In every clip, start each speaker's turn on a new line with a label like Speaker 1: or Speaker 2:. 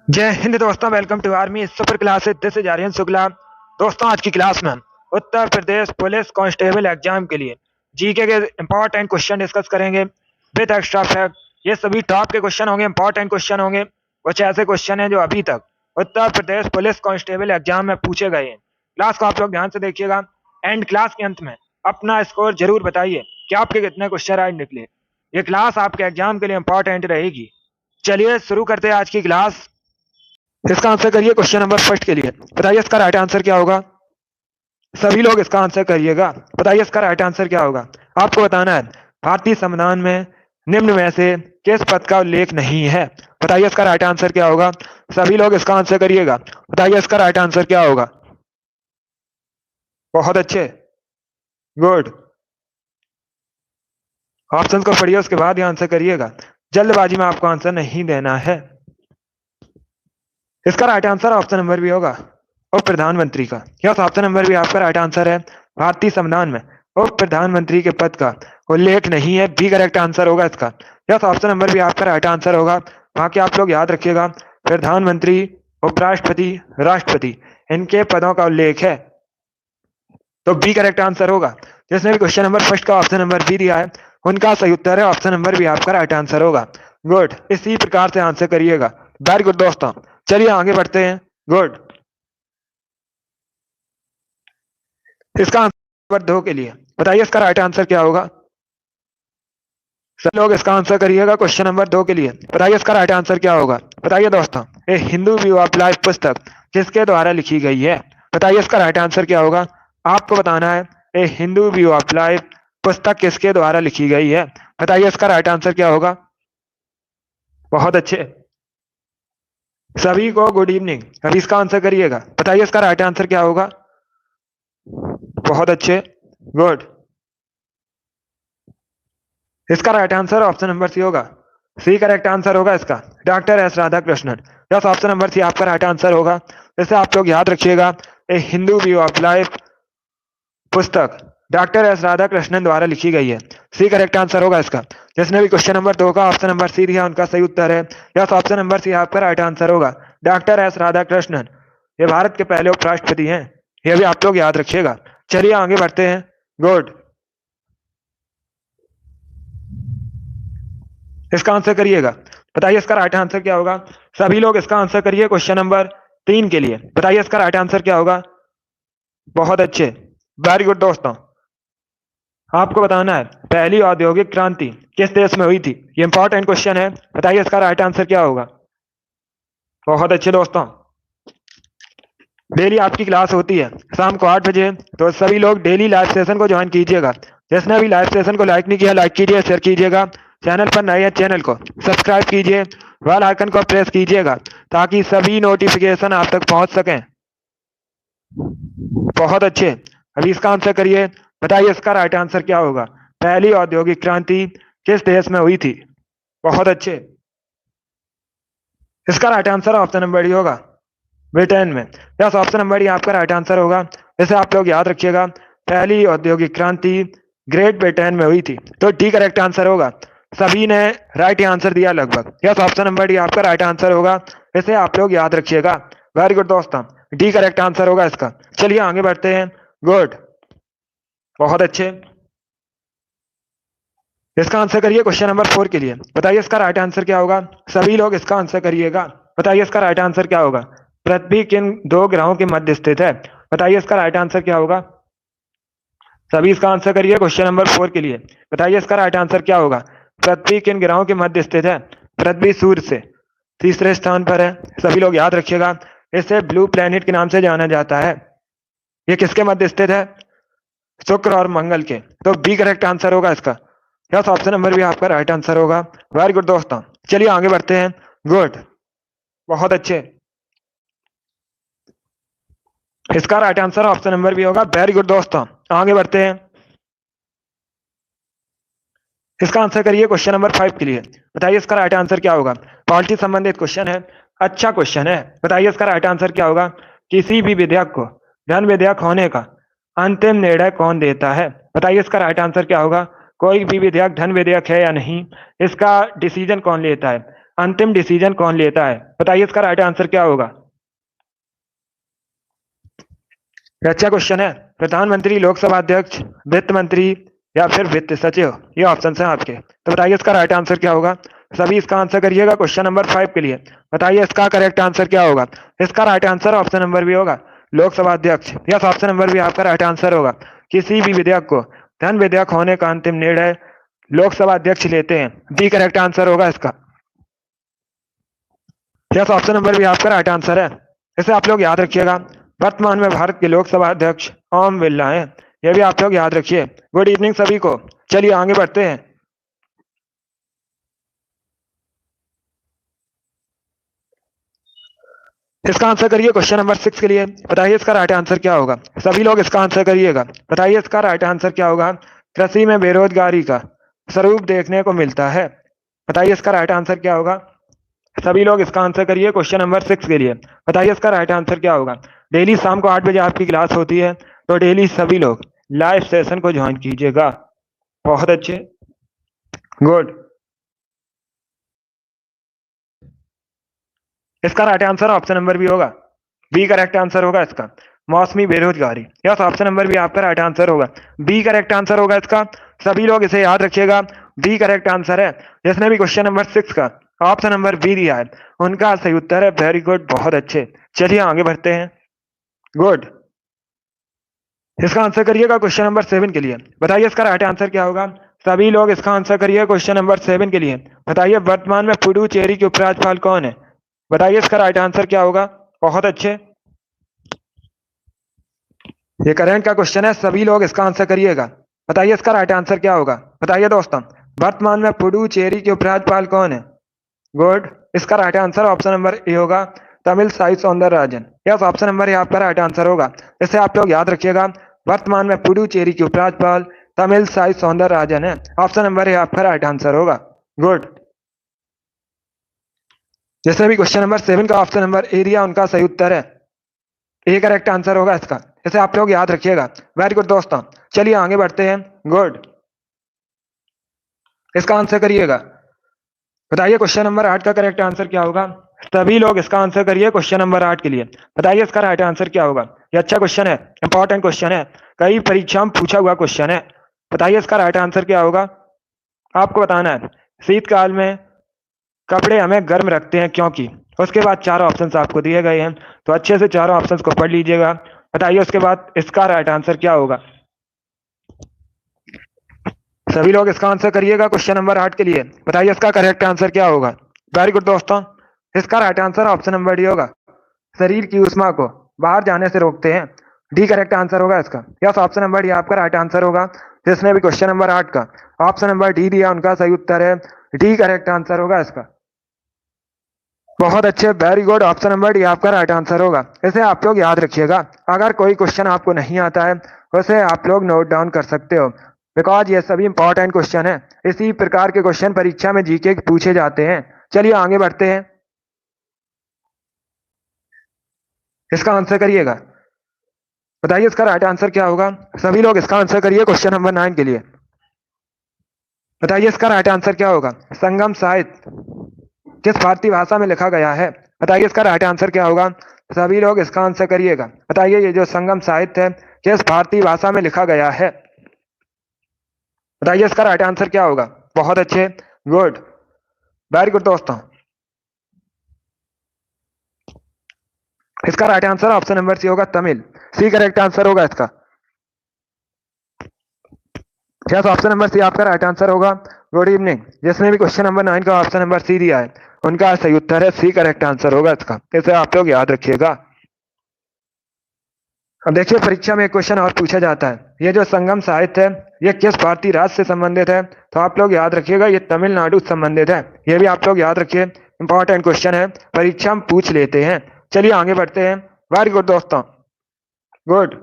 Speaker 1: जय हिंद दोस्तों, welcome to army super class. This is Aryan Shukla. दोस्तों, आज की क्लास में हम Uttar Pradesh police constable exam के लिए जीके के इंपॉर्टेंट क्वेश्चन डिस्कस करेंगे विद एक्स्ट्रा फैक्ट। ये सभी टॉप के क्वेश्चन होंगे, इंपॉर्टेंट क्वेश्चन होंगे। कुछ ऐसे क्वेश्चन हैं जो अभी तक उत्तर प्रदेश पुलिस कांस्टेबल एग्जाम में पूछे गए हैं। क्लास को आप लोग ध्यान से देखिएगा। एंड क्लास के अंत में अपना स्कोर जरूर बताइए कि आपके कितने क्वेश्चन राइट निकले। ये क्लास आपके एग्जाम के लिए इंपॉर्टेंट रहेगी। चलिए शुरू करते हैं आज की क्लास। इसका आंसर करिए क्वेश्चन नंबर फर्स्ट के लिए। बताइए इसका राइट आंसर क्या होगा। सभी लोग इसका आंसर करिएगा। बताइए इसका राइट आंसर क्या होगा। आपको बताना है भारतीय संविधान में निम्न में से किस पद का उल्लेख नहीं है। बताइए इसका राइट आंसर क्या होगा। सभी लोग इसका आंसर करिएगा। बताइए इसका राइट आंसर क्या होगा। बहुत अच्छे, गुड। ऑप्शन को पढ़िए, उसके बाद ही आंसर करिएगा। जल्दबाजी में आपको आंसर नहीं देना है। इसका राइट आंसर ऑप्शन नंबर भी होगा उप प्रधानमंत्री का। यस, ऑप्शन नंबर भी आपका राइट आंसर है। भारतीय संविधान में उप प्रधानमंत्री के पद का उल्लेख नहीं है, बी करेक्ट आंसर होगा इसका। यस, ऑप्शन नंबर भी आपका राइट आंसर होगा। बाकी आप लोग याद रखिएगा, प्रधानमंत्री, उपराष्ट्रपति, राष्ट्रपति, इनके पदों का उल्लेख है, तो बी करेक्ट आंसर होगा। जिसने भी क्वेश्चन नंबर फर्स्ट का ऑप्शन नंबर बी दिया है, उनका सही उत्तर है ऑप्शन नंबर बी आपका राइट आंसर होगा। गुड, इसी प्रकार से आंसर करिएगा। वेरी गुड दोस्तों, चलिए आगे बढ़ते हैं। गुड। इसका आंसर नंबर 2 के लिए। बताइए इसका राइट आंसर क्या होगा। सब लोग इसका आंसर करिएगा क्वेश्चन नंबर 2 के लिए। बताइए इसका राइट आंसर क्या होगा। बताइए दोस्तों, ए हिंदू व्यू ऑफ लाइफ पुस्तक किसके द्वारा लिखी गई है। बताइए इसका राइट आंसर क्या होगा। आपको बताना है ए हिंदू व्यू ऑफ लाइफ पुस्तक किसके द्वारा लिखी गई है। बताइए इसका राइट आंसर क्या होगा। बहुत अच्छे, सभी को गुड इवनिंग। अभी इसका आंसर करिएगा। बताइए इसका राइट आंसर क्या होगा। बहुत अच्छे, गुड। इसका right answer option number C होगा। सी करेक्ट आंसर होगा इसका, doctor S Radhakrishnan. Yes, option number C आपका राइट आंसर होगा। इसे आप लोग याद रखिएगा, A Hindu view of life पुस्तक डॉक्टर एस राधाकृष्णन द्वारा लिखी गई है। सी करेक्ट आंसर होगा इसका। जिसने भी क्वेश्चन नंबर 2 का ऑप्शन नंबर सी दिया, उनका सही उत्तर है। यस, ऑप्शन नंबर सी आपका राइट आंसर होगा, डॉक्टर एस राधाकृष्णन। ये भारत के पहले उपराष्ट्रपति हैं, ये भी आप लोग याद रखिएगा। चलिए आगे बढ़ते हैं। गुड, इसका आंसर करिएगा। बताइए इसका राइट आंसर क्या होगा। सभी लोग इसका आंसर करिए क्वेश्चन नंबर 3 के लिए। बताइए इसका राइट आंसर क्या होगा। बहुत अच्छे, वेरी गुड दोस्तों। आपको बताना है पहली औद्योगिक क्रांति किस देश में हुई थी। ये इंपॉर्टेंट क्वेश्चन है। बताइए इसका राइट आंसर क्या होगा। बहुत अच्छे दोस्तों, डेली आपकी क्लास होती है शाम को 8 बजे, तो सभी लोग डेली लाइव सेशन को ज्वाइन कीजिएगा। जिसने भी लाइव सेशन को लाइक नहीं किया, लाइक कीजिए, शेयर कीजिएगा। चैनल पर नए हैं, चैनल को सब्सक्राइब कीजिए, बेल आइकन को प्रेस कीजिएगा ताकि सभी नोटिफिकेशन आप तक पहुंच सकें। बहुत अच्छे, अभी इसका आंसर करिए। बताइए इसका राइट आंसर क्या होगा। पहली औद्योगिक क्रांति किस देश में हुई थी। बहुत अच्छे, इसका right answer option number D होगा, ब्रिटेन में। यस, ऑप्शन नंबर डी आपका राइट आंसर होगा। इसे आप लोग याद रखिएगा, पहली औद्योगिक क्रांति ग्रेट ब्रिटेन में हुई थी, तो डी करेक्ट आंसर होगा। सभी ने राइट आंसर दिया लगभग। यस, ऑप्शन नंबर डी आपका राइट आंसर होगा। इसे आप लोग याद रखिएगा। वेरी गुड दोस्तों, डी करेक्ट आंसर होगा इसका। चलिए आगे बढ़ते हैं। गुड, बहुत अच्छे। इसका आंसर करिए क्वेश्चन नंबर 4 के लिए। बताइए इसका राइट आंसर क्या होगा। सभी लोग इसका आंसर करिएगा। बताइए इसका राइट आंसर क्या होगा। पृथ्वी किन दो ग्रहों के मध्य स्थित है। बताइए इसका राइट आंसर क्या होगा। सभी इसका आंसर करिए क्वेश्चन नंबर 4 के लिए। बताइए इसका राइट आंसर क्या होगा। पृथ्वी किन ग्रहों के मध्य स्थित है। पृथ्वी सूर्य से तीसरे स्थान पर है। सभी लोग याद रखिएगा, इसे ब्लू प्लेनेट के नाम से जाना जाता है। ये किसके मध्य स्थित है। शुक्र और मंगल के, तो बी करेक्ट आंसर होगा इसका। यस, ऑप्शन नंबर भी आपका राइट आंसर होगा। वेरी गुड दोस्तों, चलिए आगे बढ़ते हैं। गुड, बहुत अच्छे। इसका राइट आंसर ऑप्शन नंबर भी होगा। वेरी गुड दोस्तों, आगे बढ़ते हैं। इसका आंसर करिए क्वेश्चन नंबर 5 के लिए। बताइए इसका राइट आंसर क्या होगा। पॉलिटी संबंधित क्वेश्चन है, अच्छा क्वेश्चन है। बताइए इसका राइट आंसर क्या होगा। किसी भी विधेयक को धन विधेयक होने का अंतिम निर्णय कौन देता है। बताइए इसका राइट आंसर क्या होगा। कोई भी विधेयक धन विधेयक है या नहीं, इसका डिसीजन कौन लेता है। अंतिम डिसीजन कौन लेता है? बताइए इसका राइट आंसर क्या होगा। अच्छा क्वेश्चन है। प्रधानमंत्री, लोकसभा अध्यक्ष, वित्त मंत्री या फिर वित्त सचिव, ये ऑप्शन है आपके। तो बताइए इसका राइट आंसर क्या होगा। सभी इसका आंसर करिएगा क्वेश्चन नंबर 5 के लिए। बताइए इसका करेक्ट आंसर क्या होगा। इसका राइट आंसर ऑप्शन नंबर भी होगा लोकसभा अध्यक्ष। यस, ऑप्शन नंबर भी आपका राइट आंसर होगा। किसी भी विधेयक को धन विधेयक होने का अंतिम निर्णय लोकसभा अध्यक्ष लेते हैं। डी करेक्ट आंसर होगा इसका। यस, ऑप्शन नंबर भी आपका राइट आंसर है। इसे आप लोग याद रखिएगा। वर्तमान में भारत के लोकसभा अध्यक्ष ओम बिरला हैं। यह भी आप लोग याद रखिए। गुड इवनिंग सभी को। चलिए आगे बढ़ते हैं। इसका आंसर करिए क्वेश्चन नंबर 6 के लिए। बताइए इसका राइट आंसर क्या होगा। सभी लोग इसका आंसर करिएगा। बताइए इसका राइट आंसर क्या होगा। कृषि में बेरोजगारी का स्वरूप देखने को मिलता है। बताइए इसका राइट आंसर क्या होगा। सभी लोग इसका आंसर करिए क्वेश्चन नंबर 6 के लिए। बताइए इसका राइट आंसर क्या होगा। डेली शाम को 8 बजे आपकी क्लास होती है, तो डेली सभी लोग लाइव सेशन को ज्वाइन कीजिएगा। बहुत अच्छे, गुड। इसका राइट आंसर ऑप्शन नंबर भी होगा। बी करेक्ट आंसर होगा इसका। मौसमी बेरोजगारी। यस, ऑप्शन नंबर भी आपका राइट आंसर होगा। बी करेक्ट आंसर होगा इसका। सभी लोग इसे याद रखिएगा। बी करेक्ट आंसर है। जिसने भी क्वेश्चन नंबर 6 का ऑप्शन नंबर बी दिया है उनका सही उत्तर है। वेरी गुड, बहुत अच्छे। चलिए आगे बढ़ते हैं। गुड। इसका आंसर करिएगा क्वेश्चन नंबर 7 के लिए। बताइए इसका राइट आंसर क्या होगा। सभी लोग इसका आंसर करिए क्वेश्चन नंबर 7 के लिए। बताइए वर्तमान में पुडुचेरी के उपराज्यपाल कौन है। बताइए इसका राइट आंसर क्या होगा। बहुत अच्छे। ये करंट का क्वेश्चन है। सभी लोग इसका आंसर करिएगा। बताइए इसका राइट आंसर क्या होगा। बताइए दोस्तों, वर्तमान में पुडुचेरी के उपराज्यपाल कौन है। गुड। इसका right answer option number A होगा, Tamilisai Soundararajan. Yes, option number A आपका राइट आंसर होगा। इसे आप लोग याद रखिएगा। वर्तमान में पुडुचेरी के उपराज्यपाल तमिल साई सौंदरराजन है। ऑप्शन नंबर ए आपका राइट आंसर होगा। गुड। जैसे भी क्वेश्चन नंबर 7 का ऑप्शन नंबर ए दिया उनका सही उत्तर है। ए करेक्ट आंसर होगा इसका। इसे आप लोग याद रखिएगा। वेरी गुड दोस्तों। चलिए आगे बढ़ते हैं। गुड। इसका आंसर करिएगा। बताइए क्वेश्चन नंबर 8 का करेक्ट आंसर क्या होगा। सभी लोग इसका आंसर करिए क्वेश्चन नंबर 8 के लिए। बताइए इसका राइट आंसर क्या होगा। ये अच्छा क्वेश्चन है, इंपॉर्टेंट क्वेश्चन है, कई परीक्षा में पूछा हुआ क्वेश्चन है। बताइए इसका राइट आंसर क्या होगा। आपको बताना है शीतकाल में कपड़े हमें गर्म रखते हैं क्योंकि। उसके बाद चारों ऑप्शंस आपको दिए गए हैं, तो अच्छे से चारों ऑप्शंस को पढ़ लीजिएगा। बताइए उसके बाद इसका राइट आंसर क्या होगा। सभी लोग इसका आंसर करिएगा क्वेश्चन नंबर 8 के लिए। बताइए इसका करेक्ट आंसर क्या होगा। वेरी गुड दोस्तों। इसका right answer option number D होगा, शरीर की ऊष्मा को बाहर जाने से रोकते हैं। डी करेक्ट आंसर होगा इसका। यस, ऑप्शन नंबर डी आपका राइट आंसर होगा। जिसने भी क्वेश्चन नंबर 8 का ऑप्शन नंबर डी दिया उनका सही उत्तर है। डी करेक्ट आंसर होगा इसका। बहुत अच्छे, very good. Option number D आपका राइट आंसर होगा। इसे आप लोग याद रखिएगा। अगर कोई क्वेश्चन आपको नहीं आता है उसे आप लोग नोट डाउन कर सकते हो, बिकॉज ये सभी इंपॉर्टेंट क्वेश्चन है। इसी प्रकार के क्वेश्चन परीक्षा में जीके पूछे जाते हैं। चलिए आगे बढ़ते हैं। इसका आंसर करिएगा। बताइए इसका राइट आंसर क्या होगा। सभी लोग इसका आंसर करिए क्वेश्चन नंबर 9 के लिए। बताइए इसका राइट आंसर क्या होगा। संगम साहित्य किस भारतीय भाषा में लिखा गया है। बताइए इसका राइट आंसर क्या होगा। सभी लोग इसका आंसर करिएगा। बताइए ये जो संगम साहित्य है किस भारतीय भाषा में लिखा गया है। बताइए इसका राइट आंसर क्या होगा। बहुत अच्छे, गुड, वेरी गुड दोस्तों। इसका right answer option number C होगा, तमिल। सी करेक्ट आंसर होगा इसका। यस, ऑप्शन नंबर सी आपका राइट आंसर होगा। Good evening. जिसने भी क्वेश्चन नंबर 9 का ऑप्शन नंबर सी दिया है उनका सही उत्तर है। सी करेक्ट आंसर होगा इसका। इसे आप लोग याद रखिएगा। अब देखिए परीक्षा में एक क्वेश्चन और पूछा जाता है, ये जो संगम साहित्य है ये किस भारतीय राज्य से संबंधित है। तो आप लोग याद रखिएगा ये तमिलनाडु से संबंधित है। ये भी आप लोग याद रखिए, इंपॉर्टेंट क्वेश्चन है, परीक्षा में पूछ लेते हैं। चलिए आगे बढ़ते हैं। वेरी गुड दोस्तों, गुड।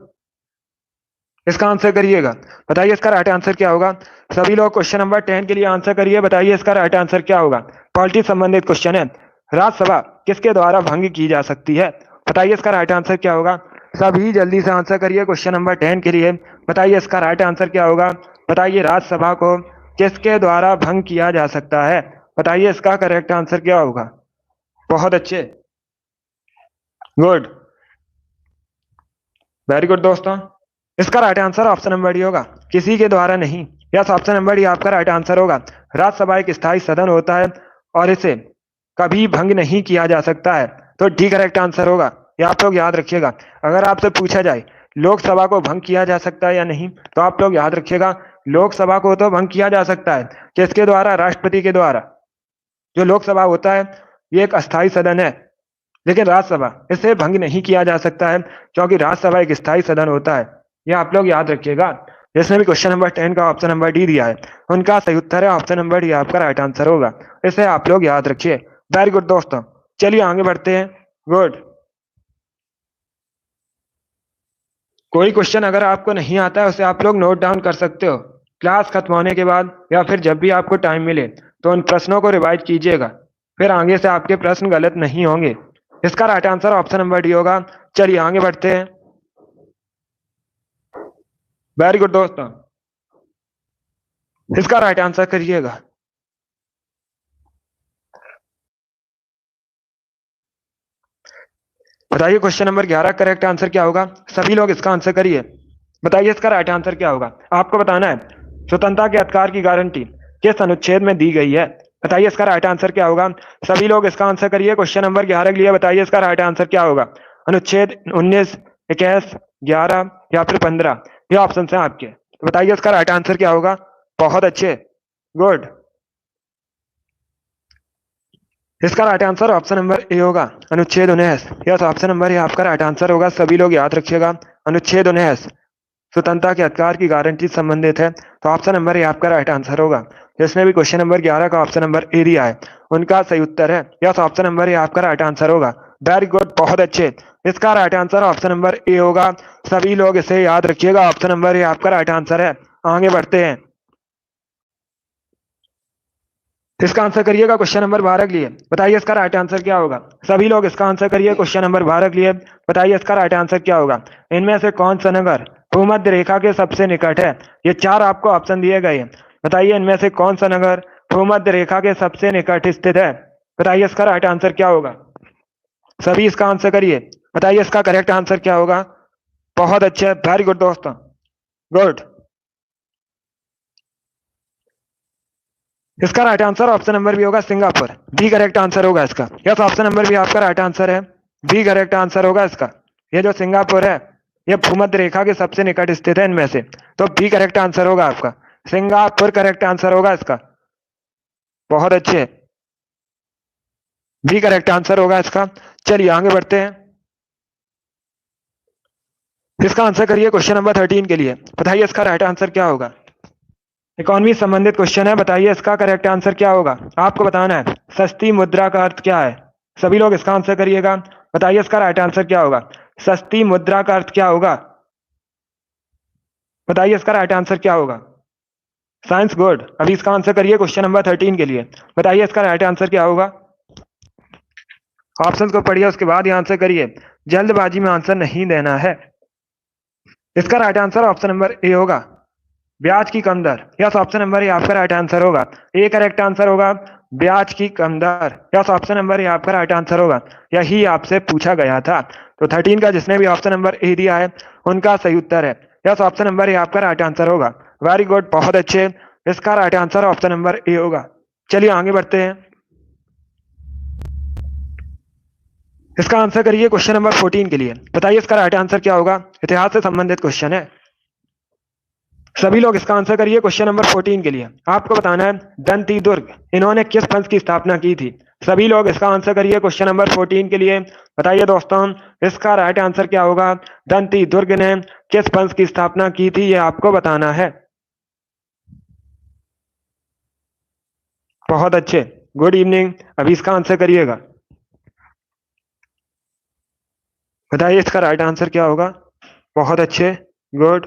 Speaker 1: इसका आंसर करिएगा। बताइए इसका राइट आंसर क्या होगा। सभी लोग क्वेश्चन नंबर 10 के लिए आंसर करिए। बताइए इसका राइट आंसर क्या होगा। पॉलिटिक्स संबंधित क्वेश्चन है। राज्यसभा किसके द्वारा भंग की जा सकती है। बताइए इसका राइट आंसर क्या होगा। सभी जल्दी से आंसर करिए क्वेश्चन नंबर 10 के लिए। बताइए इसका राइट आंसर क्या होगा। बताइए राज्यसभा को किसके द्वारा भंग किया जा सकता है। बताइए इसका करेक्ट आंसर क्या होगा। बहुत अच्छे, गुड, वेरी गुड दोस्तों। इसका right answer option number D होगा, किसी के द्वारा नहीं। यस, ऑप्शन नंबर डी आपका राइट आंसर होगा। राज्यसभा एक स्थायी सदन होता है और इसे कभी भंग नहीं किया जा सकता है, तो डी करेक्ट आंसर होगा। ये आप लोग याद रखिएगा। अगर आपसे पूछा जाए लोकसभा को भंग किया जा सकता है या नहीं, तो आप लोग याद रखिएगा लोकसभा को तो भंग किया जा सकता है। किसके द्वारा? राष्ट्रपति के द्वारा। जो लोकसभा होता है ये एक अस्थायी सदन है, लेकिन राज्यसभा इसे भंग नहीं किया जा सकता है, क्योंकि राज्यसभा एक स्थायी सदन होता है। ये आप लोग याद रखिएगा। जिसने भी क्वेश्चन नंबर 10 का ऑप्शन नंबर डी दिया है उनका सही उत्तर है ऑप्शन नंबर डी आपका राइट आंसर होगा। इसे आप लोग याद रखिए। वेरी गुड दोस्तों, चलिए आगे बढ़ते हैं। गुड। कोई क्वेश्चन अगर आपको नहीं आता है उसे आप लोग नोट डाउन कर सकते हो क्लास खत्म होने के बाद, या फिर जब भी आपको टाइम मिले तो उन प्रश्नों को रिवाइज कीजिएगा, फिर आगे से आपके प्रश्न गलत नहीं होंगे। इसका right answer option number D होगा। चलिए आगे बढ़ते हैं। वेरी गुड दोस्तों, इसका राइट आंसर करिएगा। बताइए क्वेश्चन नंबर 11 करेक्ट आंसर क्या होगा। सभी लोग इसका आंसर करिए। बताइए इसका राइट आंसर क्या होगा। आपको बताना है स्वतंत्रता के अधिकार की गारंटी किस अनुच्छेद में दी गई है। बताइए इसका राइट आंसर क्या होगा। सभी लोग इसका आंसर करिए। क्वेश्चन नंबर 11 के लिए बताइए इसका राइट आंसर क्या होगा। अनुच्छेद 19, 21, 11 या फिर 15, ये ऑप्शन है आपके। तो बताइए इसका राइट आंसर क्या होगा। बहुत अच्छे, गुड। इसका right answer option number A होगा, अनुच्छेद 19। यस, ऑप्शन नंबर ए आपका राइट आंसर होगा। सभी लोग याद रखिएगा। अनुच्छेद 19 स्वतंत्रता के अधिकार की गारंटी से संबंधित है, तो ऑप्शन नंबर ए आपका राइट आंसर होगा। जिसने भी क्वेश्चन नंबर 11 का ऑप्शन नंबर ए दिया है उनका सही उत्तर है यस, ऑप्शन नंबर ए आपका राइट आंसर होगा। वेरी गुड, बहुत अच्छे। इसका right answer option number A होगा। सभी लोग इसे याद रखिएगा। ऑप्शन नंबर ए आपका राइट आंसर है। आगे बढ़ते हैं। इसका आंसर करिएगा क्वेश्चन नंबर 12 के लिए। बताइए इसका राइट आंसर क्या होगा। सभी लोग इसका आंसर करिए क्वेश्चन नंबर 12 के लिए। बताइए इसका राइट आंसर क्या होगा। इनमें से कौन सा नगर भूमध्य रेखा के सबसे निकट है। ये 4 आपको ऑप्शन दिए गए हैं। बताइए इनमें से कौन सा नगर भूमध्य रेखा के सबसे निकट स्थित है। बताइए इसका राइट आंसर क्या होगा। सभी इसका आंसर करिए। बताइए इसका करेक्ट आंसर क्या होगा। बहुत अच्छे, वेरी गुड दोस्तों, गुड। इसका right answer option number B होगा, सिंगापुर। बी करेक्ट आंसर होगा इसका। यस, ऑप्शन नंबर बी आपका राइट आंसर है। बी करेक्ट आंसर होगा इसका। ये जो सिंगापुर है ये भूमध्य रेखा के सबसे निकट स्थित है इनमें से, तो बी करेक्ट आंसर होगा आपका। सिंगापुर करेक्ट आंसर होगा इसका। बहुत अच्छे, बी करेक्ट आंसर होगा इसका। चलिए आगे बढ़ते हैं। इसका आंसर करिए क्वेश्चन नंबर 13 के लिए। बताइए इसका राइट आंसर क्या होगा। इकोनॉमी संबंधित क्वेश्चन है। बताइए इसका करेक्ट आंसर क्या होगा। आपको बताना है सस्ती मुद्रा का अर्थ क्या है। सभी लोग इसका आंसर करिएगा। बताइए इसका राइट आंसर क्या होगा। सस्ती मुद्रा का अर्थ क्या होगा। बताइए इसका राइट आंसर क्या होगा। Science, good. अभी इसका आंसर करिए क्वेश्चन नंबर 13 के लिए। बताइए इसका राइट आंसर क्या होगा। ऑप्शंस को पढ़िए उसके बाद ये आंसर करिए। जल्दबाजी में आंसर नहीं देना है। इसका right answer option number A होगा, ब्याज की कम दर। यस, ऑप्शन नंबर ए आपका राइट आंसर होगा। ए करेक्ट आंसर होगा, ब्याज की कम दर। यस, ऑप्शन नंबर ए आपका राइट आंसर होगा। यही आपसे पूछा गया था। तो 13 का जिसने भी ऑप्शन नंबर ए दिया है उनका सही उत्तर है। यस, ऑप्शन नंबर ए आपका राइट आंसर होगा। वेरी गुड, बहुत अच्छे। इसका right answer option number A होगा। चलिए आगे बढ़ते हैं। इसका आंसर करिए क्वेश्चन नंबर 14 के लिए। बताइए इसका राइट आंसर क्या होगा। इतिहास से संबंधित क्वेश्चन है। सभी लोग इसका आंसर करिए क्वेश्चन नंबर 14 के लिए। आपको बताना है दंती दुर्ग इन्होंने किस वंश की स्थापना की थी। सभी लोग इसका आंसर करिए क्वेश्चन नंबर 14 के लिए। बताइए दोस्तों इसका राइट आंसर क्या होगा। दंती दुर्ग ने किस वंश की स्थापना की थी, ये आपको बताना है। बहुत अच्छे, गुड इवनिंग। अभी इसका आंसर करिएगा। बताइए इसका राइट आंसर क्या होगा। बहुत अच्छे, गुड।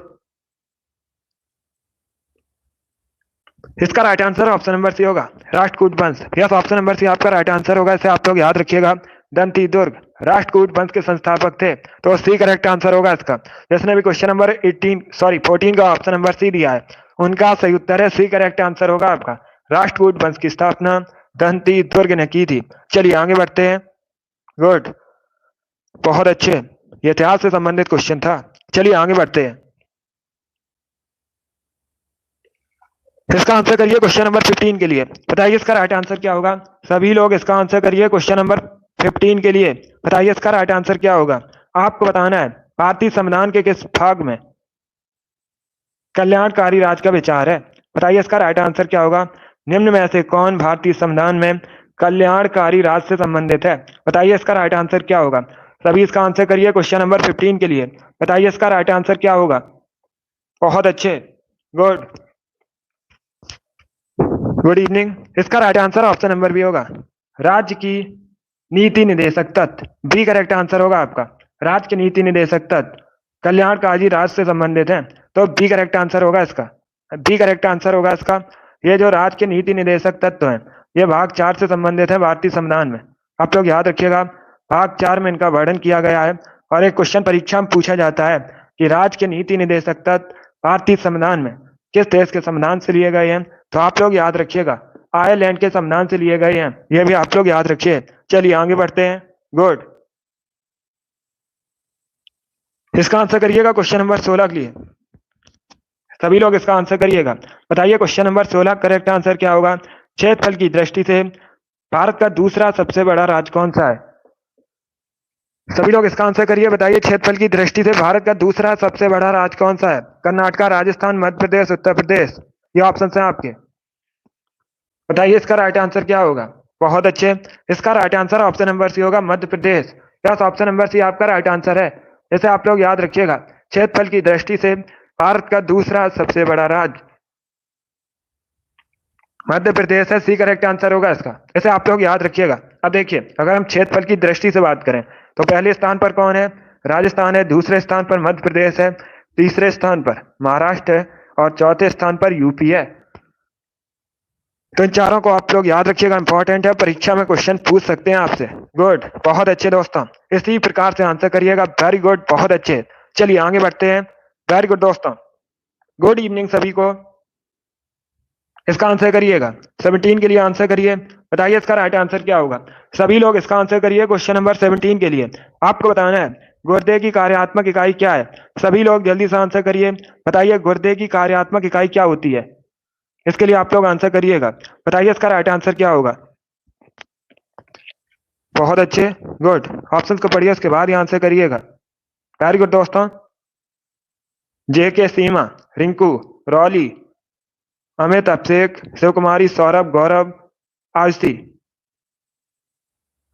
Speaker 1: इसका right answer option number C होगा, राष्ट्रकूट वंश। यस, ऑप्शन नंबर सी आपका राइट आंसर होगा। इसे आप लोग याद रखिएगा। दंती दुर्ग राष्ट्रकूट वंश के संस्थापक थे, तो सी करेक्ट आंसर होगा इसका। जिसने भी क्वेश्चन नंबर 14 का ऑप्शन नंबर सी दिया है उनका सही उत्तर है सी करेक्ट आंसर होगा आपका। राष्ट्रकूट वंश की स्थापना दंती दुर्ग ने की थी। चलिए आगे बढ़ते हैं। गुड, बहुत अच्छे, ये इतिहास से संबंधित क्वेश्चन था। चलिए आगे बढ़ते हैं। इसका आंसर करिए क्वेश्चन नंबर 15 के लिए। बताइए इसका राइट आंसर क्या होगा। सभी लोग इसका आंसर करिए क्वेश्चन नंबर 15 के लिए। बताइए इसका राइट आंसर क्या होगा। आपको बताना है भारतीय संविधान के किस भाग में कल्याणकारी राज का विचार है। बताइए इसका राइट आंसर क्या होगा। निम्न में से कौन भारतीय संविधान में कल्याणकारी राज से संबंधित है। बताइए इसका राइट आंसर क्या होगा। सभी इसका आंसर करिए क्वेश्चन नंबर 15 के लिए। बताइए इसका राइट आंसर क्या होगा। बहुत अच्छे, गुड, गुड इवनिंग। इसका right answer option number B होगा, राज्य की नीति निदेशक तत्व। बी करेक्ट आंसर होगा आपका। राज्य के नीति निदेशक तत्व कल्याणकारी राज से संबंधित है, तो बी करेक्ट आंसर होगा इसका। बी करेक्ट आंसर होगा इसका। ये जो राज्य के नीति निदेशक तत्व है, ये भाग 4 से संबंधित है भारतीय संविधान में। आप लोग याद रखिएगा, भाग 4 में इनका वर्णन किया गया है। और एक क्वेश्चन परीक्षा में पूछा जाता है कि राज्य के नीति निदेशक तत्व भारतीय संविधान में किस देश के संविधान से लिए गए हैं। तो आप लोग याद रखिएगा, आयरलैंड के संविधान से लिए गए हैं, ये भी आप लोग याद रखिए। चलिए आगे बढ़ते हैं। गुड, इसका आंसर करिएगा क्वेश्चन नंबर 16 के लिए। सभी लोग इसका आंसर करिएगा। बताइए क्वेश्चन नंबर 16 करेक्ट आंसर क्या होगा। क्षेत्रफल की दृष्टि से भारत का दूसरा सबसे बड़ा राज्य कौन सा है। सभी लोग इसका आंसर करिए। बताइए क्षेत्रफल की दृष्टि से भारत का दूसरा सबसे बड़ा राज्य कौन सा है। कर्नाटका, राजस्थान, मध्य प्रदेश, उत्तर प्रदेश, ये ऑप्शन है आपके। बताइए इसका राइट आंसर क्या होगा। बहुत अच्छे, इसका right answer option number C होगा, Madhya Pradesh. Yes, option number C आपका राइट आंसर है। जैसे आप लोग याद रखिएगा, क्षेत्रफल की दृष्टि से भारत का दूसरा सबसे बड़ा राज्य मध्य प्रदेश है। सी करेक्ट आंसर होगा इसका। ऐसे आप लोग याद रखिएगा। अब देखिए, अगर हम क्षेत्रफल की दृष्टि से बात करें तो पहले स्थान पर कौन है, राजस्थान है। दूसरे स्थान पर मध्य प्रदेश है। तीसरे स्थान पर महाराष्ट्र है। और चौथे स्थान पर यूपी है। तो इन चारों को आप लोग याद रखिएगा, इंपॉर्टेंट है, परीक्षा में क्वेश्चन पूछ सकते हैं आपसे। गुड, बहुत अच्छे दोस्तों, इसी प्रकार से आंसर करिएगा। वेरी गुड, बहुत अच्छे। चलिए आगे बढ़ते हैं। वेरी गुड दोस्तों, गुड इवनिंग सभी को। इसका आंसर करिएगा। 17 के लिए आंसर करिए। बताइए इसका राइट आंसर क्या होगा। सभी लोग इसका आंसर करिए क्वेश्चन नंबर 17 के लिए। आपको बताना है गुर्दे की कार्यात्मक इकाई क्या है। सभी लोग जल्दी से आंसर करिए। बताइए गुर्दे की कार्यात्मक इकाई क्या होती है। इसके लिए आप लोग आंसर करिएगा। बताइए इसका राइट आंसर क्या होगा। बहुत अच्छे, गुड, ऑप्शंस को पढ़िए उसके बाद ही आंसर करिएगा। वेरी गुड दोस्तों। जे के, सीमा, रिंकू, रॉली, अमित, अभिषेक, शिव कुमारी, सौरभ, गौरव, आयुषी,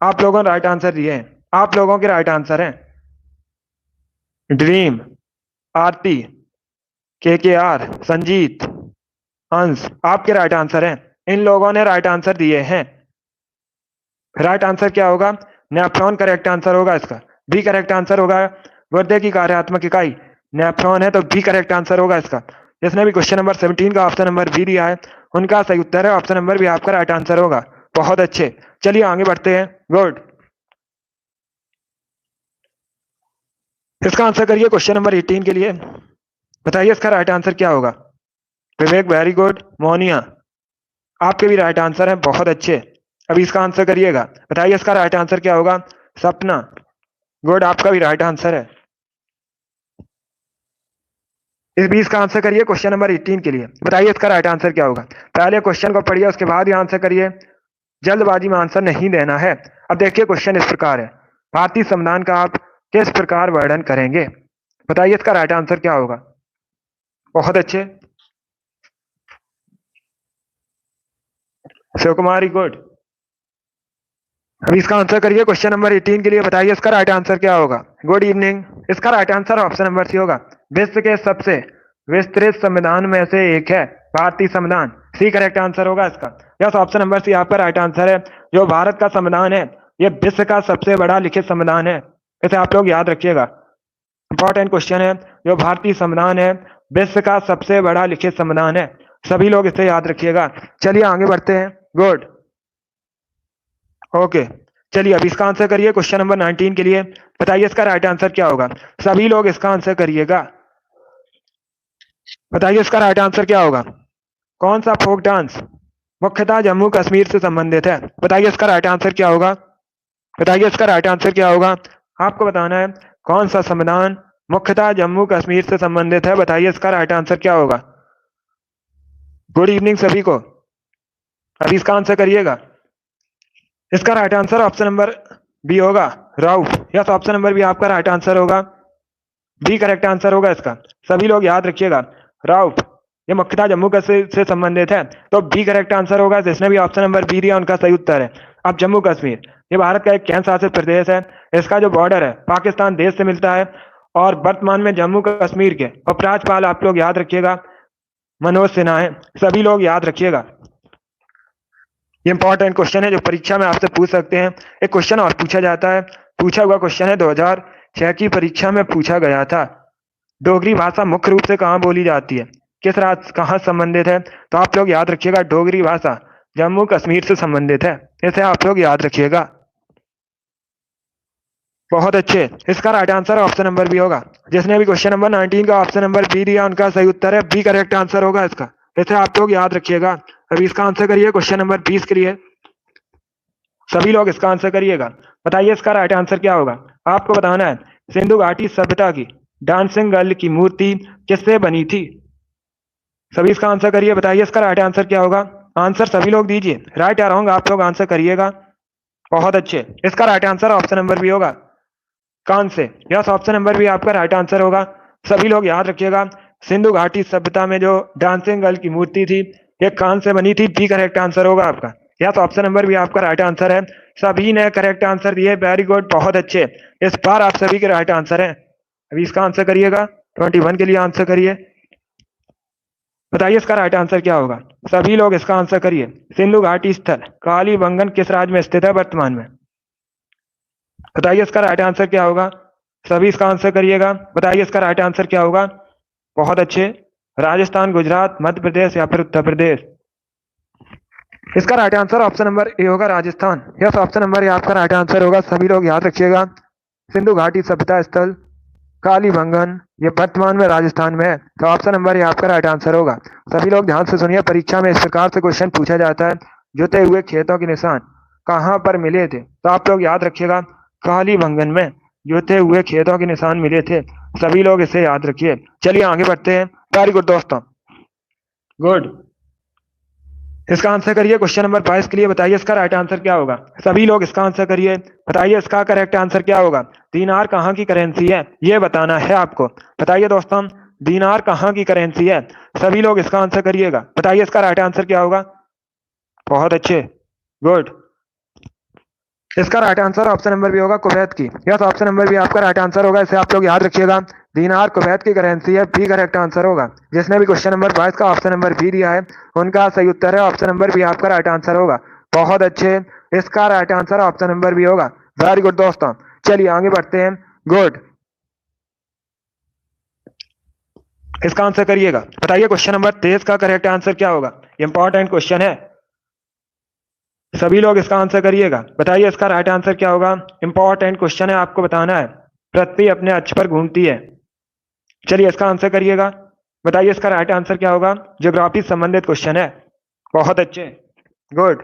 Speaker 1: आप लोगों ने राइट आंसर दिए हैं। आप लोगों के राइट आंसर हैं ड्रीम, आरती, के आर, संजीत, अंश, आपके राइट आंसर हैं। इन लोगों ने राइट आंसर दिए हैं। राइट आंसर क्या होगा। नेफ्रॉन करेक्ट आंसर होगा इसका। बी करेक्ट आंसर होगा। गुर्दे की कार्यात्मक इकाई नेफ्रॉन है, तो बी करेक्ट आंसर होगा इसका। जिसने भी क्वेश्चन नंबर 17 का ऑप्शन नंबर बी दिया है, उनका सही उत्तर है ऑप्शन नंबर बी, आपका राइट आंसर होगा। बहुत अच्छे, चलिए आगे बढ़ते हैं। गुड, इसका आंसर करिए क्वेश्चन नंबर 18 के लिए। बताइए इसका राइट आंसर क्या होगा। विवेक, वेरी गुड। मोनिया, आपके भी राइट आंसर है, बहुत अच्छे। अभी इसका आंसर करिएगा। बताइए इसका राइट आंसर क्या होगा। सपना, गुड, आपका भी राइट आंसर है। इस 20 का आंसर करिए क्वेश्चन नंबर 18 के लिए। बताइए इसका राइट आंसर क्या होगा। पहले क्वेश्चन को पढ़िए, उसके बाद ही आंसर करिए। जल्दबाजी में आंसर नहीं देना है। अब देखिए क्वेश्चन इस प्रकार है, भारतीय संविधान का आप किस प्रकार वर्णन करेंगे। बताइए इसका राइट आंसर क्या होगा। बहुत अच्छे, शिव कुमारी, गुड। अब इसका आंसर करिए क्वेश्चन नंबर 18 के लिए। बताइए इसका राइट आंसर क्या होगा। Good evening. इसका right answer option number C होगा, विश्व के सबसे विस्तृत संविधान में से एक है भारतीय संविधान। सी करेक्ट आंसर होगा इसका। यस, ऑप्शन नंबर सी आपका राइट आंसर है। जो भारत का संविधान है, यह विश्व का सबसे बड़ा लिखित संविधान है। इसे आप लोग याद रखिएगा, इंपॉर्टेंट क्वेश्चन है। जो भारतीय संविधान है, विश्व का सबसे बड़ा लिखित संविधान है। सभी लोग इसे याद रखिएगा। चलिए आगे बढ़ते हैं। गुड, ओके, चलिए अब इसका आंसर करिए क्वेश्चन नंबर 19 के लिए। बताइए इसका राइट आंसर क्या होगा। सभी लोग इसका आंसर करिएगा। बताइए इसका राइट आंसर क्या होगा। कौन सा फोक डांस मुख्यतः जम्मू कश्मीर से संबंधित है। बताइए इसका राइट आंसर क्या होगा। बताइए इसका राइट आंसर क्या होगा। आपको बताना है कौन सा संविधान मुख्यतः जम्मू कश्मीर से संबंधित है। बताइए इसका राइट आंसर क्या होगा। गुड इवनिंग सभी को। अभी इसका आंसर करिएगा। इसका right answer option number B होगा, Rauf. Yes, option number B आपका राइट आंसर होगा। बी करेक्ट आंसर होगा इसका। सभी लोग याद रखिएगा, राउफ ये मुख्यतः जम्मू कश्मीर से संबंधित है, तो बी करेक्ट आंसर होगा। जिसने भी ऑप्शन नंबर बी दिया उनका सही उत्तर है। अब जम्मू कश्मीर ये भारत का एक केंद्र शासित प्रदेश है। इसका जो बॉर्डर है पाकिस्तान देश से मिलता है, और वर्तमान में जम्मू कश्मीर के उपराज्यपाल आप लोग याद रखिएगा मनोज सिन्हा है। सभी लोग याद रखिएगा, ये इंपॉर्टेंट क्वेश्चन है जो परीक्षा में आपसे पूछ सकते हैं। एक क्वेश्चन और पूछा जाता है, पूछा हुआ क्वेश्चन है, 2006 की परीक्षा में पूछा गया था। डोगरी भाषा मुख्य रूप से कहाँ बोली जाती है, किस राज्य कहाँ संबंधित है। तो आप लोग याद रखिएगा डोगरी भाषा जम्मू कश्मीर से संबंधित है, इसे आप लोग याद रखिएगा। बहुत अच्छे, इसका right answer option number B होगा। जिसने भी क्वेश्चन नंबर 19 का ऑप्शन नंबर बी दिया उनका सही उत्तर है, बी करेक्ट आंसर होगा इसका। इसे आप लोग याद रखिएगा। अभी इसका आंसर करिए क्वेश्चन नंबर 20 के लिए। सभी लोग इसका आंसर करिएगा। बताइए इसका राइट आंसर क्या होगा। आपको बताना है सिंधु घाटी सभ्यता की डांसिंग गर्ल की मूर्ति किससे बनी थी। सभी इसका आंसर करिए। बताइए इसका राइट आंसर क्या होगा। आंसर सभी लोग दीजिए, राइट या रॉन्ग आप लोग आंसर करिएगा। बहुत अच्छे, इसका right answer option number B होगा, कान से। यस, ऑप्शन नंबर बी आपका राइट आंसर होगा। सभी लोग याद रखिएगा सिंधु घाटी सभ्यता में जो डांसिंग गर्ल की मूर्ति थी ये कान से बनी थी, बी करेक्ट आंसर होगा आपका। यस, ऑप्शन नंबर बी आपका राइट आंसर है। सभी ने करेक्ट आंसर दिए, वेरी गुड, बहुत अच्छे। इस बार आप सभी के राइट आंसर है। अभी इसका आंसर करिएगा, 21 के लिए आंसर करिए। बताइए इसका राइट आंसर क्या होगा। सभी लोग इसका आंसर करिए। सिंधु घाटी स्थल कालीबंगन किस राज्य में स्थित है वर्तमान में। बताइए इसका राइट आंसर क्या होगा। सभी इसका आंसर करिएगा। बताइए इसका राइट आंसर क्या होगा। बहुत अच्छे, राजस्थान, गुजरात, मध्य प्रदेश या फिर उत्तर प्रदेश। इसका right answer option number A होगा, Rajasthan. Yes, option number A आपका राइट आंसर होगा। सभी लोग याद रखिएगा सिंधु घाटी सभ्यता स्थल कालीबंगन ये वर्तमान में राजस्थान में है, तो ऑप्शन नंबर ए आपका राइट आंसर होगा। सभी लोग ध्यान से सुनिए, परीक्षा में इस प्रकार से क्वेश्चन पूछा जाता है, जुते हुए खेतों के निशान कहाँ पर मिले थे। तो आप लोग याद रखिएगा कालीबंगन में जुते हुए खेतों के निशान मिले थे। सभी लोग इसे याद रखिए। चलिए आगे बढ़ते हैं। वेरी गुड दोस्तों, गुड। इसका आंसर करिए क्वेश्चन नंबर 22 के लिए। बताइए इसका राइट आंसर क्या होगा। सभी लोग इसका आंसर करिए। बताइए इसका करेक्ट आंसर क्या होगा। दीनार कहाँ की करेंसी है ये बताना है आपको। बताइए दोस्तों दीनार कहाँ की करेंसी है। सभी लोग इसका आंसर करिएगा। बताइए इसका राइट आंसर क्या होगा। बहुत अच्छे, गुड। इसका right answer option number B होगा, कुवैत की। यस, ऑप्शन नंबर बी आपका राइट आंसर होगा। इसे आप लोग याद रखिएगा, दीनार कुवैत की करेंसी है, बी करेक्ट आंसर होगा। जिसने भी क्वेश्चन नंबर 22 का ऑप्शन नंबर बी दिया है उनका सही उत्तर है, ऑप्शन नंबर बी आपका राइट आंसर होगा। बहुत अच्छे, इसका right answer option number B होगा। वेरी गुड दोस्तों, चलिए आगे बढ़ते हैं। गुड, इसका आंसर करिएगा। बताइए क्वेश्चन नंबर 23 का करेक्ट आंसर क्या होगा। इंपॉर्टेंट क्वेश्चन है, सभी लोग इसका आंसर करिएगा। बताइए इसका राइट आंसर क्या होगा। इंपॉर्टेंट क्वेश्चन है, आपको बताना है पृथ्वी अपने अक्ष पर घूमती है। चलिए इसका आंसर करिएगा। बताइए इसका राइट आंसर क्या होगा। ज्योग्राफी संबंधित क्वेश्चन है। बहुत अच्छे, गुड।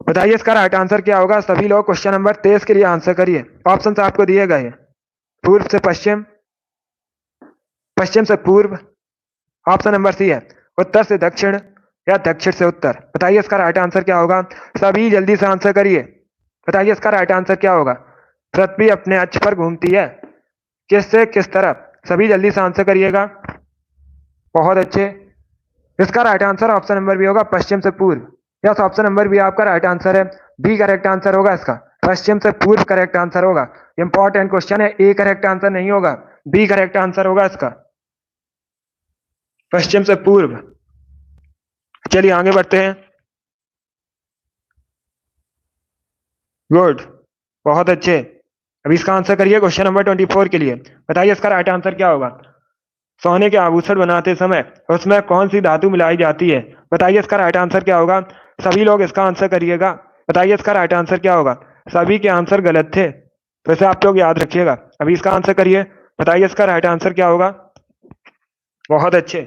Speaker 1: बताइए इसका राइट आंसर क्या होगा। सभी लोग क्वेश्चन नंबर 23 के लिए आंसर करिए। ऑप्शन आपको दिए गए, पूर्व से पश्चिम, पश्चिम से पूर्व, ऑप्शन नंबर सी है उत्तर से दक्षिण या दक्षिण से उत्तर। बताइए इसका राइट आंसर क्या होगा। सभी जल्दी से आंसर करिए। बताइए इसका राइट आंसर क्या होगा। पृथ्वी अपने अक्ष पर घूमती है, किस से किस तरफ। सभी जल्दी से आंसर करिएगा। बहुत अच्छे, इसका right answer option number B होगा, पश्चिम से पूर्व। यस, ऑप्शन नंबर बी आपका राइट आंसर है, बी करेक्ट आंसर होगा इसका। पश्चिम से पूर्व करेक्ट आंसर होगा। इंपॉर्टेंट क्वेश्चन है, ए करेक्ट आंसर नहीं होगा, बी करेक्ट आंसर होगा इसका, पश्चिम से पूर्व। चलिए आगे बढ़ते हैं। गुड, बहुत अच्छे। अभी इसका आंसर करिए क्वेश्चन नंबर 24 के लिए। बताइए इसका राइट आंसर क्या होगा। सोने के आभूषण बनाते समय उसमें कौन सी धातु मिलाई जाती है। बताइए इसका राइट आंसर क्या होगा। सभी लोग इसका आंसर करिएगा। बताइए इसका राइट आंसर क्या होगा। सभी के आंसर गलत थे, तो इसे आप लोग याद रखिएगा। अभी इसका आंसर करिए। बताइए इसका राइट आंसर क्या होगा। बहुत अच्छे,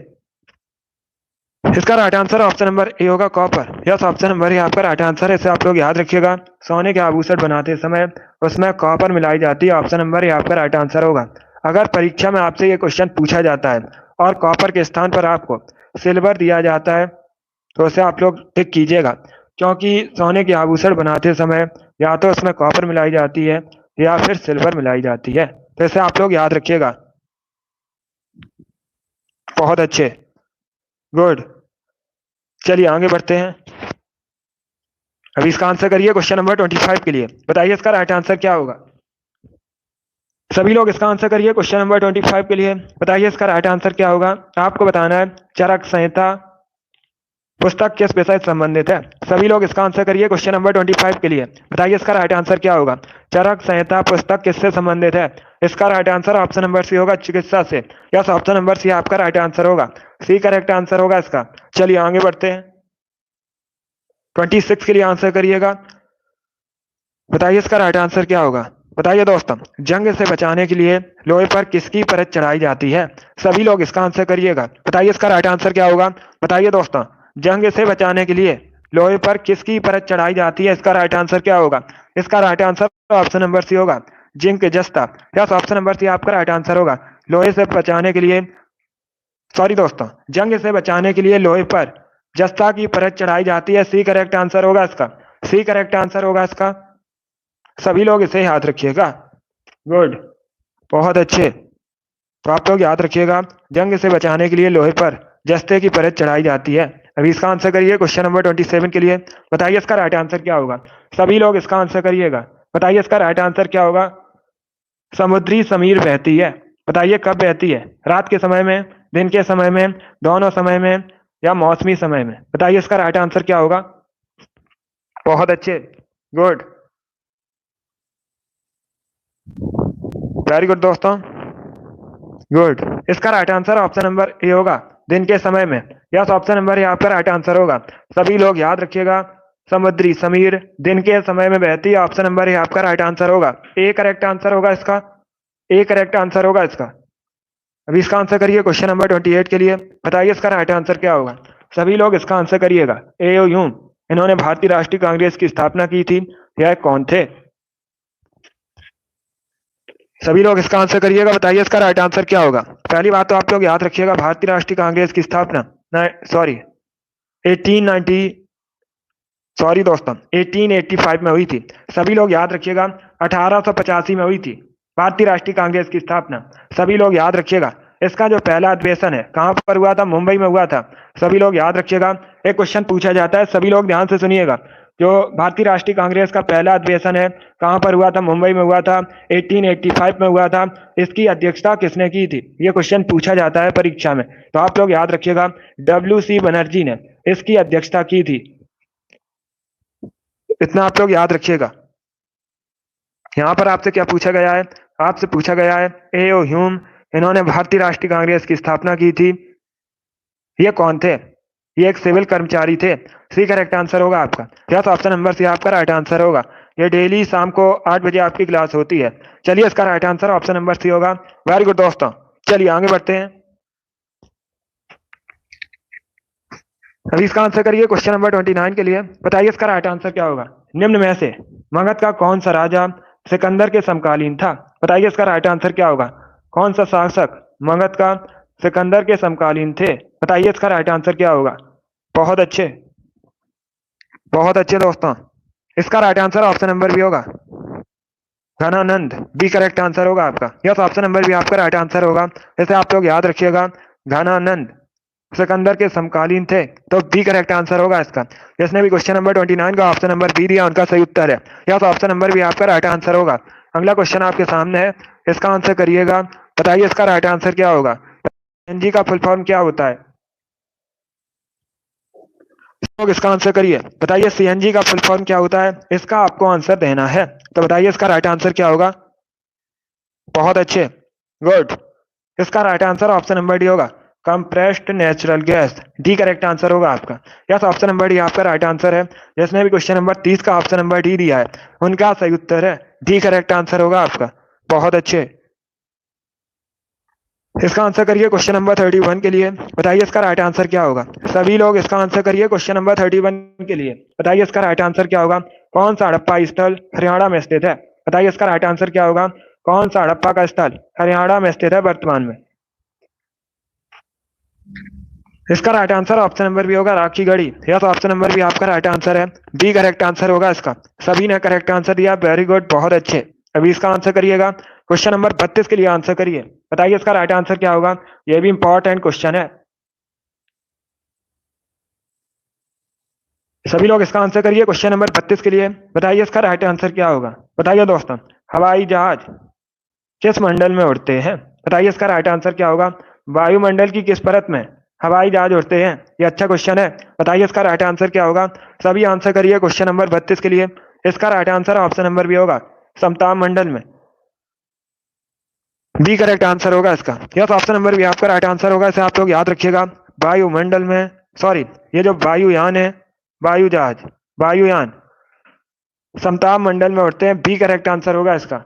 Speaker 1: इसका right answer option number A होगा copper. Yes, option number A आपका राइट आंसर है। इसे आप लोग याद रखिएगा। सोने के आभूषण बनाते समय उसमें कॉपर मिलाई जाती है। ऑप्शन नंबर ए आपका राइट आंसर होगा। अगर परीक्षा में आपसे ये क्वेश्चन पूछा जाता है और कॉपर के स्थान पर आपको सिल्वर दिया जाता है तो उसे आप लोग टिक कीजिएगा, क्योंकि सोने के आभूषण बनाते समय या तो उसमें कॉपर मिलाई जाती है या फिर सिल्वर मिलाई जाती है। तो इसे आप लोग याद रखिएगा। बहुत अच्छे, गुड। चलिए आगे बढ़ते हैं। अभी इसका आंसर करिए क्वेश्चन नंबर 25 के लिए। बताइए इसका राइट आंसर क्या होगा। सभी लोग इसका आंसर करिए क्वेश्चन नंबर 25 के लिए। बताइए इसका राइट आंसर क्या होगा। आपको बताना है चरक संहिता पुस्तक किस विषय से संबंधित है। सभी लोग इसका आंसर करिए क्वेश्चन नंबर 25 के लिए। बताइए इसका राइट आंसर क्या होगा। चरक संहिता पुस्तक किससे संबंधित है। इसका right answer option number C होगा, चिकित्सा से। यस, ऑप्शन नंबर सी आपका राइट आंसर होगा। सी करेक्ट आंसर होगा इसका। चलिए आगे बढ़ते हैं। 26 के लिए आंसर करिएगा। बताइए इसका राइट आंसर क्या होगा। बताइए दोस्तों, जंग से बचाने के लिए लोहे पर किसकी परत चढ़ाई जाती है। सभी लोग इसका आंसर करिएगा। बताइए इसका राइट आंसर क्या होगा। बताइए दोस्तों, जंग से बचाने के लिए लोहे पर किसकी परत चढ़ाई जाती है। इसका राइट आंसर क्या होगा। इसका right answer option number C होगा, जिंक जस्ता। यस, ऑप्शन नंबर सी आपका राइट आंसर होगा। लोहे से बचाने के लिए, सॉरी दोस्तों, जंग से बचाने के लिए लोहे पर जस्ता की परत चढ़ाई जाती है। सी करेक्ट आंसर होगा इसका। सी करेक्ट आंसर होगा इसका। सभी लोग इसे याद रखिएगा। गुड, बहुत अच्छे। तो आप लोग याद रखिएगा, जंग से बचाने के लिए लोहे पर जस्ते की परत चढ़ाई जाती है। अभी इसका आंसर करिए क्वेश्चन नंबर 27 के लिए। बताइए इसका राइट आंसर क्या होगा। सभी लोग इसका आंसर करिएगा। बताइए इसका राइट आंसर क्या होगा। समुद्री समीर बहती है। बताइए कब बहती है। रात के समय में, दिन के समय में, दोनों समय में या मौसमी समय में। बताइए इसका राइट आंसर क्या होगा। बहुत अच्छे, गुड, वेरी गुड दोस्तों, गुड। इसका right answer option number A होगा, दिन के समय में। यस, ऑप्शन नंबर ए आपका राइट आंसर होगा। सभी लोग याद रखिएगा, समुद्री समीर दिन के समय में बहती है। ऑप्शन नंबर ए आपका राइट आंसर होगा। ए करेक्ट आंसर होगा इसका। ए करेक्ट आंसर होगा इसका। अभी इसका आंसर करिए क्वेश्चन नंबर 28 के लिए। बताइए इसका राइट आंसर क्या होगा। सभी लोग इसका आंसर करिएगा। ए ओ ह्यूम, इन्होंने भारतीय राष्ट्रीय कांग्रेस की स्थापना की थी। यह कौन थे। सभी लोग इसका आंसर करिएगा। बताइए इसका राइट आंसर क्या होगा। पहली बात तो आप लोग याद रखिएगा, भारतीय राष्ट्रीय कांग्रेस की स्थापना सॉरी 1890 सॉरी दोस्तों 1885 में हुई थी। सभी लोग याद रखिएगा, 1885 में हुई थी भारतीय राष्ट्रीय कांग्रेस की स्थापना। सभी लोग याद रखिएगा। इसका जो पहला अधिवेशन है कहाँ पर हुआ था। मुंबई में हुआ था। सभी लोग याद रखिएगा। एक क्वेश्चन पूछा जाता है, सभी लोग ध्यान से सुनिएगा। जो भारतीय राष्ट्रीय कांग्रेस का पहला अधिवेशन है कहाँ पर हुआ था। मुंबई में हुआ था। 1885 में हुआ था। इसकी अध्यक्षता किसने की थी, ये क्वेश्चन पूछा जाता है परीक्षा में। तो आप लोग याद रखिएगा, WC बनर्जी ने इसकी अध्यक्षता की थी। इतना आप लोग याद रखिएगा। यहाँ पर आपसे क्या पूछा गया है। आपसे पूछा गया है ए ओ ह्यूम, इन्होंने भारतीय राष्ट्रीय कांग्रेस की स्थापना की थी। ये कौन थे। ये एक सिविल कर्मचारी थे। सी करेक्ट आंसर होगा आपका। यस, ऑप्शन नंबर सी आपका राइट आंसर होगा। ये डेली शाम को 8 बजे आपकी क्लास होती है। चलिए इसका right answer option number C होगा। वेरी गुड दोस्तों, चलिए आगे बढ़ते हैं। अभी इसका आंसर करिए क्वेश्चन नंबर 29 के लिए। बताइए इसका राइट आंसर क्या होगा। निम्न में से मगध का कौन सा राजा सिकंदर के समकालीन था। बताइए इसका राइट आंसर क्या होगा। कौन सा शासक मगध का सिकंदर के समकालीन थे। बताइए इसका राइट आंसर क्या होगा। बहुत अच्छे, बहुत अच्छे दोस्तों। इसका राइट आंसर ऑप्शन नंबर भी होगा, घनानंद। बी करेक्ट आंसर होगा आपका। यस, ऑप्शन नंबर भी आपका राइट आंसर होगा। जैसे आप लोग याद रखिएगा, घनानंद सिकंदर के समकालीन थे, तो बी करेक्ट आंसर होगा इसका। जिसने भी क्वेश्चन नंबर 29 का ऑप्शन नंबर बी दिया उनका सही उत्तर है। यस, ऑप्शन नंबर भी आपका राइट आंसर होगा। अगला क्वेश्चन आपके सामने है, इसका आंसर करिएगा। बताइए इसका राइट आंसर क्या होगा। सीएनजी का फुल फॉर्म क्या होता है। लोग इसका आंसर करिए। बताइए सीएनजी का फुल फॉर्म क्या होता है। इसका आपको आंसर देना है। तो बताइए इसका राइट आंसर क्या होगा। बहुत अच्छे, गुड। इसका right answer option number D होगा, compressed natural gas. D correct answer होगा आपका। यस, ऑप्शन नंबर डी आपका राइट आंसर है। जिसने भी क्वेश्चन नंबर 30 का ऑप्शन नंबर डी दिया है उनका सही उत्तर है डी करेक्ट आंसर होगा आपका। बहुत अच्छे, इसका आंसर करिए क्वेश्चन नंबर 31 के लिए। बताइए इसका राइट आंसर क्या होगा। सभी लोग इसका आंसर करिए क्वेश्चन नंबर 31 के लिए। बताइए इसका राइट आंसर क्या होगा। कौन सा हड़प्पा स्थल हरियाणा में स्थित है। बताइए इसका राइट आंसर क्या होगा। कौन सा हड़प्पा का स्थल हरियाणा में स्थित है वर्तमान में। इसका right answer option number B होगा Rakhigarhi. Yes, option number B आपका राइट आंसर है। बी करेक्ट आंसर होगा इसका। सभी ने करेक्ट आंसर दिया, वेरी गुड, बहुत अच्छे। अभी इसका आंसर करिएगा। क्वेश्चन नंबर 32 के लिए आंसर करिए। बताइए इसका राइट आंसर क्या होगा। यह भी इंपॉर्टेंट क्वेश्चन है। सभी लोग इसका आंसर करिए क्वेश्चन नंबर 32 के लिए। बताइए इसका राइट आंसर क्या होगा। बताइए दोस्तों, हवाई जहाज किस मंडल में उड़ते हैं। बताइए इसका राइट आंसर क्या होगा। वायुमंडल की किस परत में हवाई जहाज उड़ते हैं। ये अच्छा क्वेश्चन है। बताइए इसका राइट आंसर क्या होगा। सभी आंसर करिए क्वेश्चन नंबर 32 के लिए। इसका right answer option number B होगा समताप मंडल में। बी करेक्ट आंसर होगा इसका। यस, ऑप्शन नंबर बी आपका राइट आंसर होगा। इसे आप लोग याद रखिएगा। वायुमंडल में, सॉरी, ये जो वायुयान है, वायु जहाज, वायुयान समताप मंडल में उड़ते हैं। बी करेक्ट आंसर होगा इसका।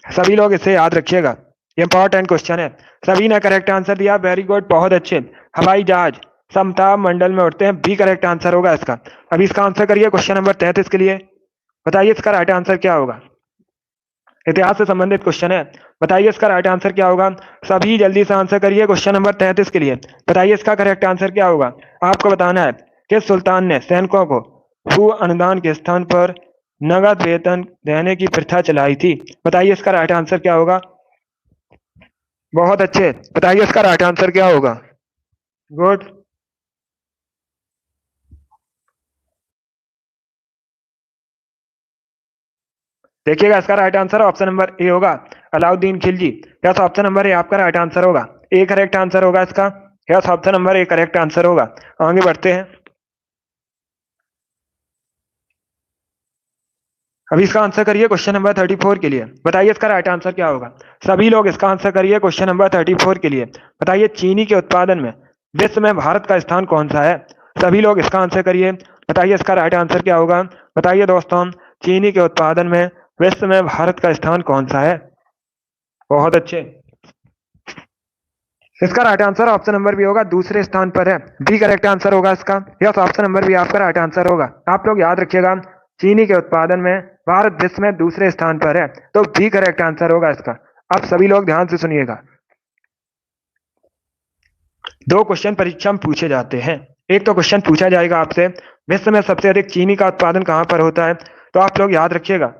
Speaker 1: सभी लोग इसे याद रखिएगा, ये इंपॉर्टेंट क्वेश्चन है। सभी ने करेक्ट आंसर दिया, वेरी गुड, बहुत अच्छे। हवाई जहाज समताप मंडल में उड़ते हैं। बी करेक्ट आंसर होगा इसका। अभी इसका आंसर करिए क्वेश्चन नंबर 33 के लिए। बताइए इसका राइट आंसर क्या होगा। इतिहास से संबंधित क्वेश्चन है। बताइए इसका राइट आंसर क्या होगा। सभी जल्दी से आंसर करिए क्वेश्चन नंबर 33 के लिए। बताइए इसका करेक्ट आंसर क्या होगा। आपको बताना है कि सुल्तान ने सैनिकों को भू अनुदान के स्थान पर नगद वेतन देने की प्रथा चलाई थी। बताइए इसका राइट आंसर क्या होगा। बहुत अच्छे। बताइए इसका राइट आंसर क्या होगा। गुड। देखिएगा, इसका right answer option number A होगा Alauddin Khilji. Yes, option number A आपका राइट आंसर होगा। ए करेक्ट आंसर होगा इसका। Yes, option number A correct answer होगा। आगे बढ़ते हैं। अभी इसका आंसर करिए क्वेश्चन नंबर 34 के लिए। बताइए इसका राइट आंसर क्या होगा। सभी लोग इसका आंसर करिए क्वेश्चन नंबर 34 के लिए। बताइए चीनी के उत्पादन में विश्व में भारत का स्थान कौन सा है। सभी लोग इसका आंसर करिए। बताइए इसका राइट आंसर क्या होगा। बताइए दोस्तों, चीनी के उत्पादन में विश्व में भारत का स्थान कौन सा है। बहुत अच्छे। इसका right answer option number B होगा दूसरे स्थान पर है। बी करेक्ट आंसर होगा इसका। यस, ऑप्शन नंबर बी आपका राइट आंसर होगा। आप लोग याद रखिएगा, चीनी के उत्पादन में भारत विश्व में दूसरे स्थान पर है, तो बी करेक्ट आंसर होगा इसका। अब सभी लोग ध्यान से सुनिएगा। दो क्वेश्चन परीक्षा में पूछे जाते हैं। एक तो क्वेश्चन पूछा जाएगा आपसे, विश्व में सबसे अधिक चीनी का उत्पादन कहां पर होता है। तो आप लोग याद रखिएगा,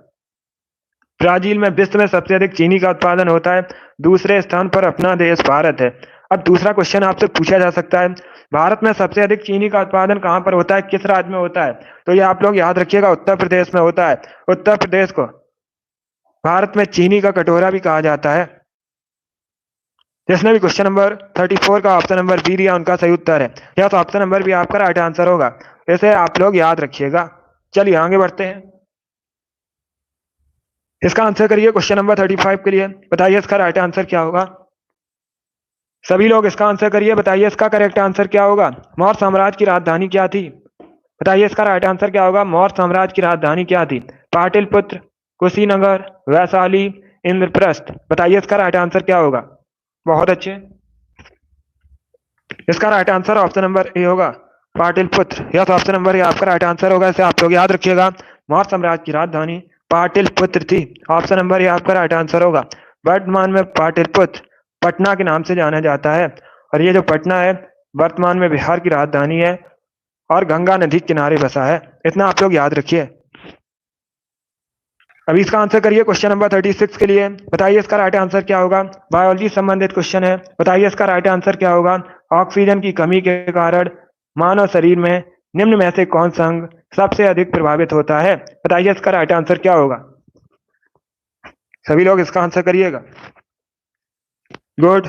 Speaker 1: ब्राजील में विश्व में सबसे अधिक चीनी का उत्पादन होता है। दूसरे स्थान पर अपना देश भारत है। अब दूसरा क्वेश्चन आपसे पूछा जा सकता है, भारत में सबसे अधिक चीनी का उत्पादन कहां पर होता है, किस राज्य में होता है। तो ये आप लोग याद रखिएगा, उत्तर प्रदेश में होता है। उत्तर प्रदेश को भारत में चीनी का कटोरा भी कहा जाता है। जिसने भी क्वेश्चन नंबर 34 का ऑप्शन नंबर बी दिया, उनका सही उत्तर है। या तो ऑप्शन नंबर बी आपका राइट आंसर होगा। इसे आप लोग याद रखिएगा। चलिए आगे बढ़ते हैं। इसका आंसर करिए क्वेश्चन नंबर 35 के लिए। बताइए इसका राइट आंसर क्या होगा। सभी लोग इसका आंसर करिए। बताइए इसका करेक्ट आंसर क्या होगा। मौर्य साम्राज्य की राजधानी क्या थी। बताइए इसका राइट आंसर क्या होगा। मौर्य साम्राज्य की राजधानी क्या थी। पाटलिपुत्र, कुशीनगर, वैशाली, इंद्रप्रस्थ। बताइए इसका राइट आंसर क्या होगा। बहुत अच्छे। इसका right answer option number A होगा Pataliputra. Yes, option number A आपका राइट आंसर होगा। इसे आप लोग याद रखिएगा, मौर्य साम्राज्य की राजधानी पाटलिपुत्र थी। ऑप्शन नंबर ए आपका राइट आंसर होगा। वर्तमान में पाटलिपुत्र पटना के नाम से जाना जाता है, और ये जो पटना है वर्तमान में बिहार की राजधानी है और गंगा नदी के किनारे बसा है। इतना आप लोग याद रखिए। अभी इसका आंसर करिए क्वेश्चन नंबर 36 के लिए। बताइए इसका राइट आंसर क्या होगा। बायोलॉजी संबंधित क्वेश्चन है। बताइए इसका राइट आंसर क्या होगा। ऑक्सीजन की कमी के कारण मानव शरीर में निम्न में से कौन सा अंग सबसे अधिक प्रभावित होता है। बताइए इसका राइट आंसर क्या होगा। सभी लोग इसका आंसर करिएगा। गुड।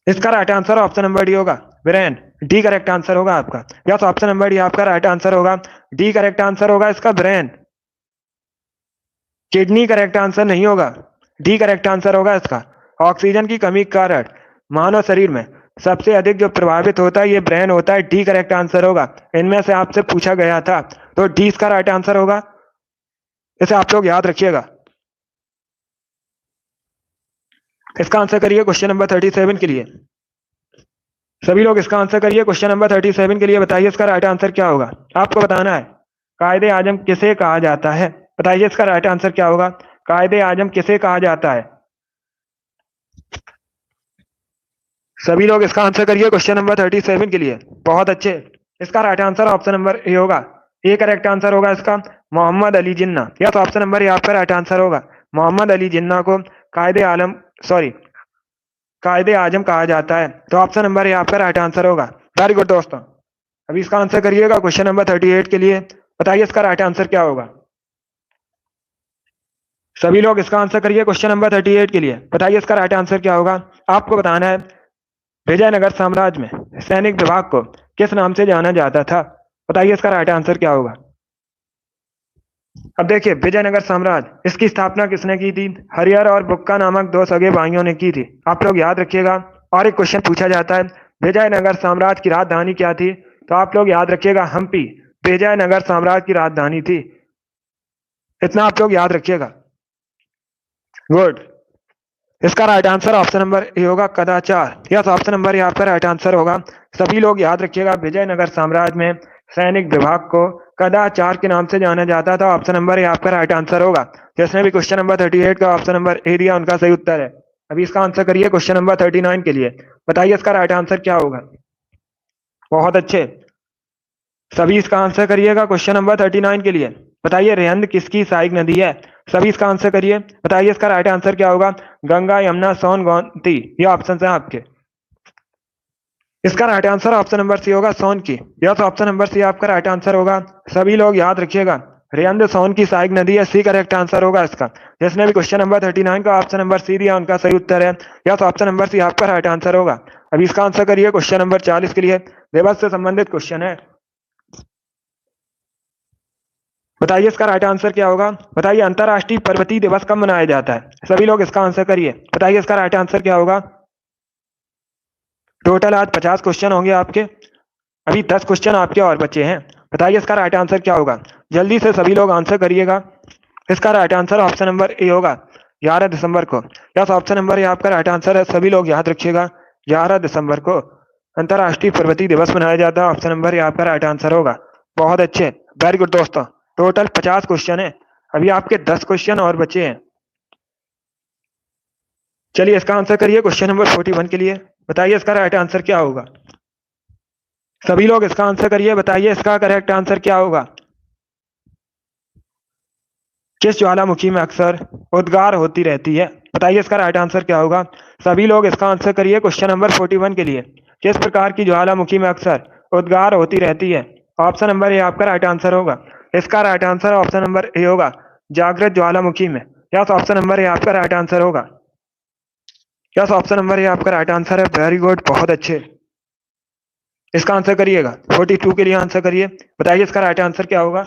Speaker 1: इसका right answer option number D होगा ब्रेन। डी करेक्ट आंसर होगा आपका। यस, ऑप्शन नंबर डी आपका राइट आंसर होगा। डी करेक्ट आंसर होगा इसका ब्रेन। किडनी करेक्ट आंसर नहीं होगा। डी करेक्ट आंसर होगा इसका। ऑक्सीजन की कमी के कारण मानव शरीर में सबसे अधिक जो प्रभावित होता है ये ब्रेन होता है। डी करेक्ट आंसर होगा। इनमें से आपसे पूछा गया था, तो डी इसका राइट आंसर होगा। इसे आप लोग याद रखिएगा। इसका आंसर करिए क्वेश्चन नंबर 37 के लिए। सभी लोग इसका आंसर करिए क्वेश्चन नंबर 37 के लिए। बताइए इसका राइट आंसर क्या होगा। आपको बताना है कायदे आजम किसे कहा जाता है। बताइए इसका राइट आंसर क्या होगा। कायदे आजम किसे कहा जाता है। सभी लोग इसका आंसर करिए क्वेश्चन नंबर 37 के लिए। बहुत अच्छे। इसका right answer option number A होगा। ए करेक्ट आंसर होगा इसका Mohammad Ali Jinnah. Yes, option number A आपका राइट आंसर होगा। मोहम्मद अली जिन्ना को कायदे आलम सॉरी कायदे आजम कहा जाता है। तो ऑप्शन नंबर ए आपका राइट आंसर होगा। वेरी गुड दोस्तों। अभी इसका आंसर करिएगा क्वेश्चन नंबर 38 के लिए। बताइए इसका राइट आंसर क्या होगा। सभी लोग इसका आंसर करिए क्वेश्चन नंबर 38 के लिए। बताइए इसका राइट आंसर क्या होगा। आपको बताना है विजयनगर साम्राज्य में सैनिक विभाग को किस नाम से जाना जाता था। बताइए इसका राइट आंसर क्या होगा। अब देखिए विजयनगर साम्राज्य, इसकी स्थापना किसने की थी। हरिहर और बुक्का नामक दो सगे भाइयों ने की थी। आप लोग याद रखिएगा। और एक क्वेश्चन पूछा जाता है विजयनगर साम्राज्य की राजधानी क्या थी। तो आप लोग याद रखिएगा हम्पी विजयनगर साम्राज्य की राजधानी थी। इतना आप लोग याद रखिएगा। गुड। इसका right answer option number A होगा कदाचार। यस, ऑप्शन नंबर ए आपका राइट आंसर होगा। सभी लोग याद रखिएगा विजयनगर साम्राज्य में सैनिक विभाग को कदाचार के नाम से जाना जाता था। ऑप्शन नंबर ए आपका राइट आंसर होगा। जिसने भी क्वेश्चन नंबर 38 का ऑप्शन नंबर ए दिया उनका सही उत्तर है। अभी इसका आंसर करिए क्वेश्चन नंबर 39 के लिए। बताइए इसका राइट आंसर क्या होगा। बहुत अच्छे। सभी इसका आंसर करिएगा क्वेश्चन नंबर 39 के लिए। बताइए रेहंद किसकी सहायक नदी है। सभी इसका आंसर करिए। बताइए इसका राइट आंसर क्या होगा। गंगा, यमुना, सोन, गोमती। ये ऑप्शन है आपके। इसका right answer option number C होगा सोन की। यस, ऑप्शन नंबर सी आपका राइट आंसर होगा। सभी लोग याद रखिएगा रेहंद सोन की सहायक नदी है। सी करेक्ट आंसर होगा इसका। जिसने भी क्वेश्चन नंबर 39 का ऑप्शन नंबर सी दिया उनका सही उत्तर है। यस, ऑप्शन नंबर सी आपका राइट आंसर होगा। अभी इसका आंसर करिए क्वेश्चन नंबर 40 के लिए। दिवस से संबंधित क्वेश्चन है। बताइए इसका राइट आंसर क्या होगा। बताइए अंतरराष्ट्रीय पर्वतीय दिवस कब मनाया जाता है। सभी लोग इसका आंसर करिए। बताइए इसका राइट आंसर क्या होगा। टोटल आज 50 क्वेश्चन होंगे आपके। अभी 10 क्वेश्चन आपके और बचे हैं। बताइए इसका राइट आंसर क्या होगा। जल्दी से सभी लोग आंसर करिएगा। इसका right answer option number A होगा 11 दिसंबर को। यस, ऑप्शन नंबर ए आपका राइट आंसर है। सभी लोग याद रखिएगा 11 दिसंबर को अंतरराष्ट्रीय पर्वतीय दिवस मनाया जाता है। ऑप्शन नंबर ए आपका राइट आंसर होगा। बहुत अच्छे। वेरी गुड दोस्तों। टोटल 50 क्वेश्चन है। अभी आपके 10 क्वेश्चन और बचे हैं। चलिए इसका आंसर करिए क्वेश्चन नंबर 41 के लिए। बताइए इसका राइट आंसर क्या होगा। सभी लोग इसका आंसर करिए। बताइए इसका करेक्ट आंसर क्या होगा। किस ज्वालामुखी में अक्सर उद्गार होती रहती है। बताइए इसका राइट आंसर क्या होगा। सभी लोग इसका आंसर करिए क्वेश्चन नंबर 41 के लिए। किस प्रकार की ज्वालामुखी में अक्सर उद्गार होती रहती है। ऑप्शन नंबर ए आपका राइट आंसर होगा। इसका right answer option number A होगा जागृत ज्वालामुखी में। यस, ऑप्शन नंबर ए आपका राइट आंसर होगा। यस, ऑप्शन नंबर ए आपका राइट आंसर है। वेरी गुड, बहुत अच्छे। इसका आंसर करिएगा 42 के लिए आंसर करिए। बताइए इसका राइट आंसर क्या होगा।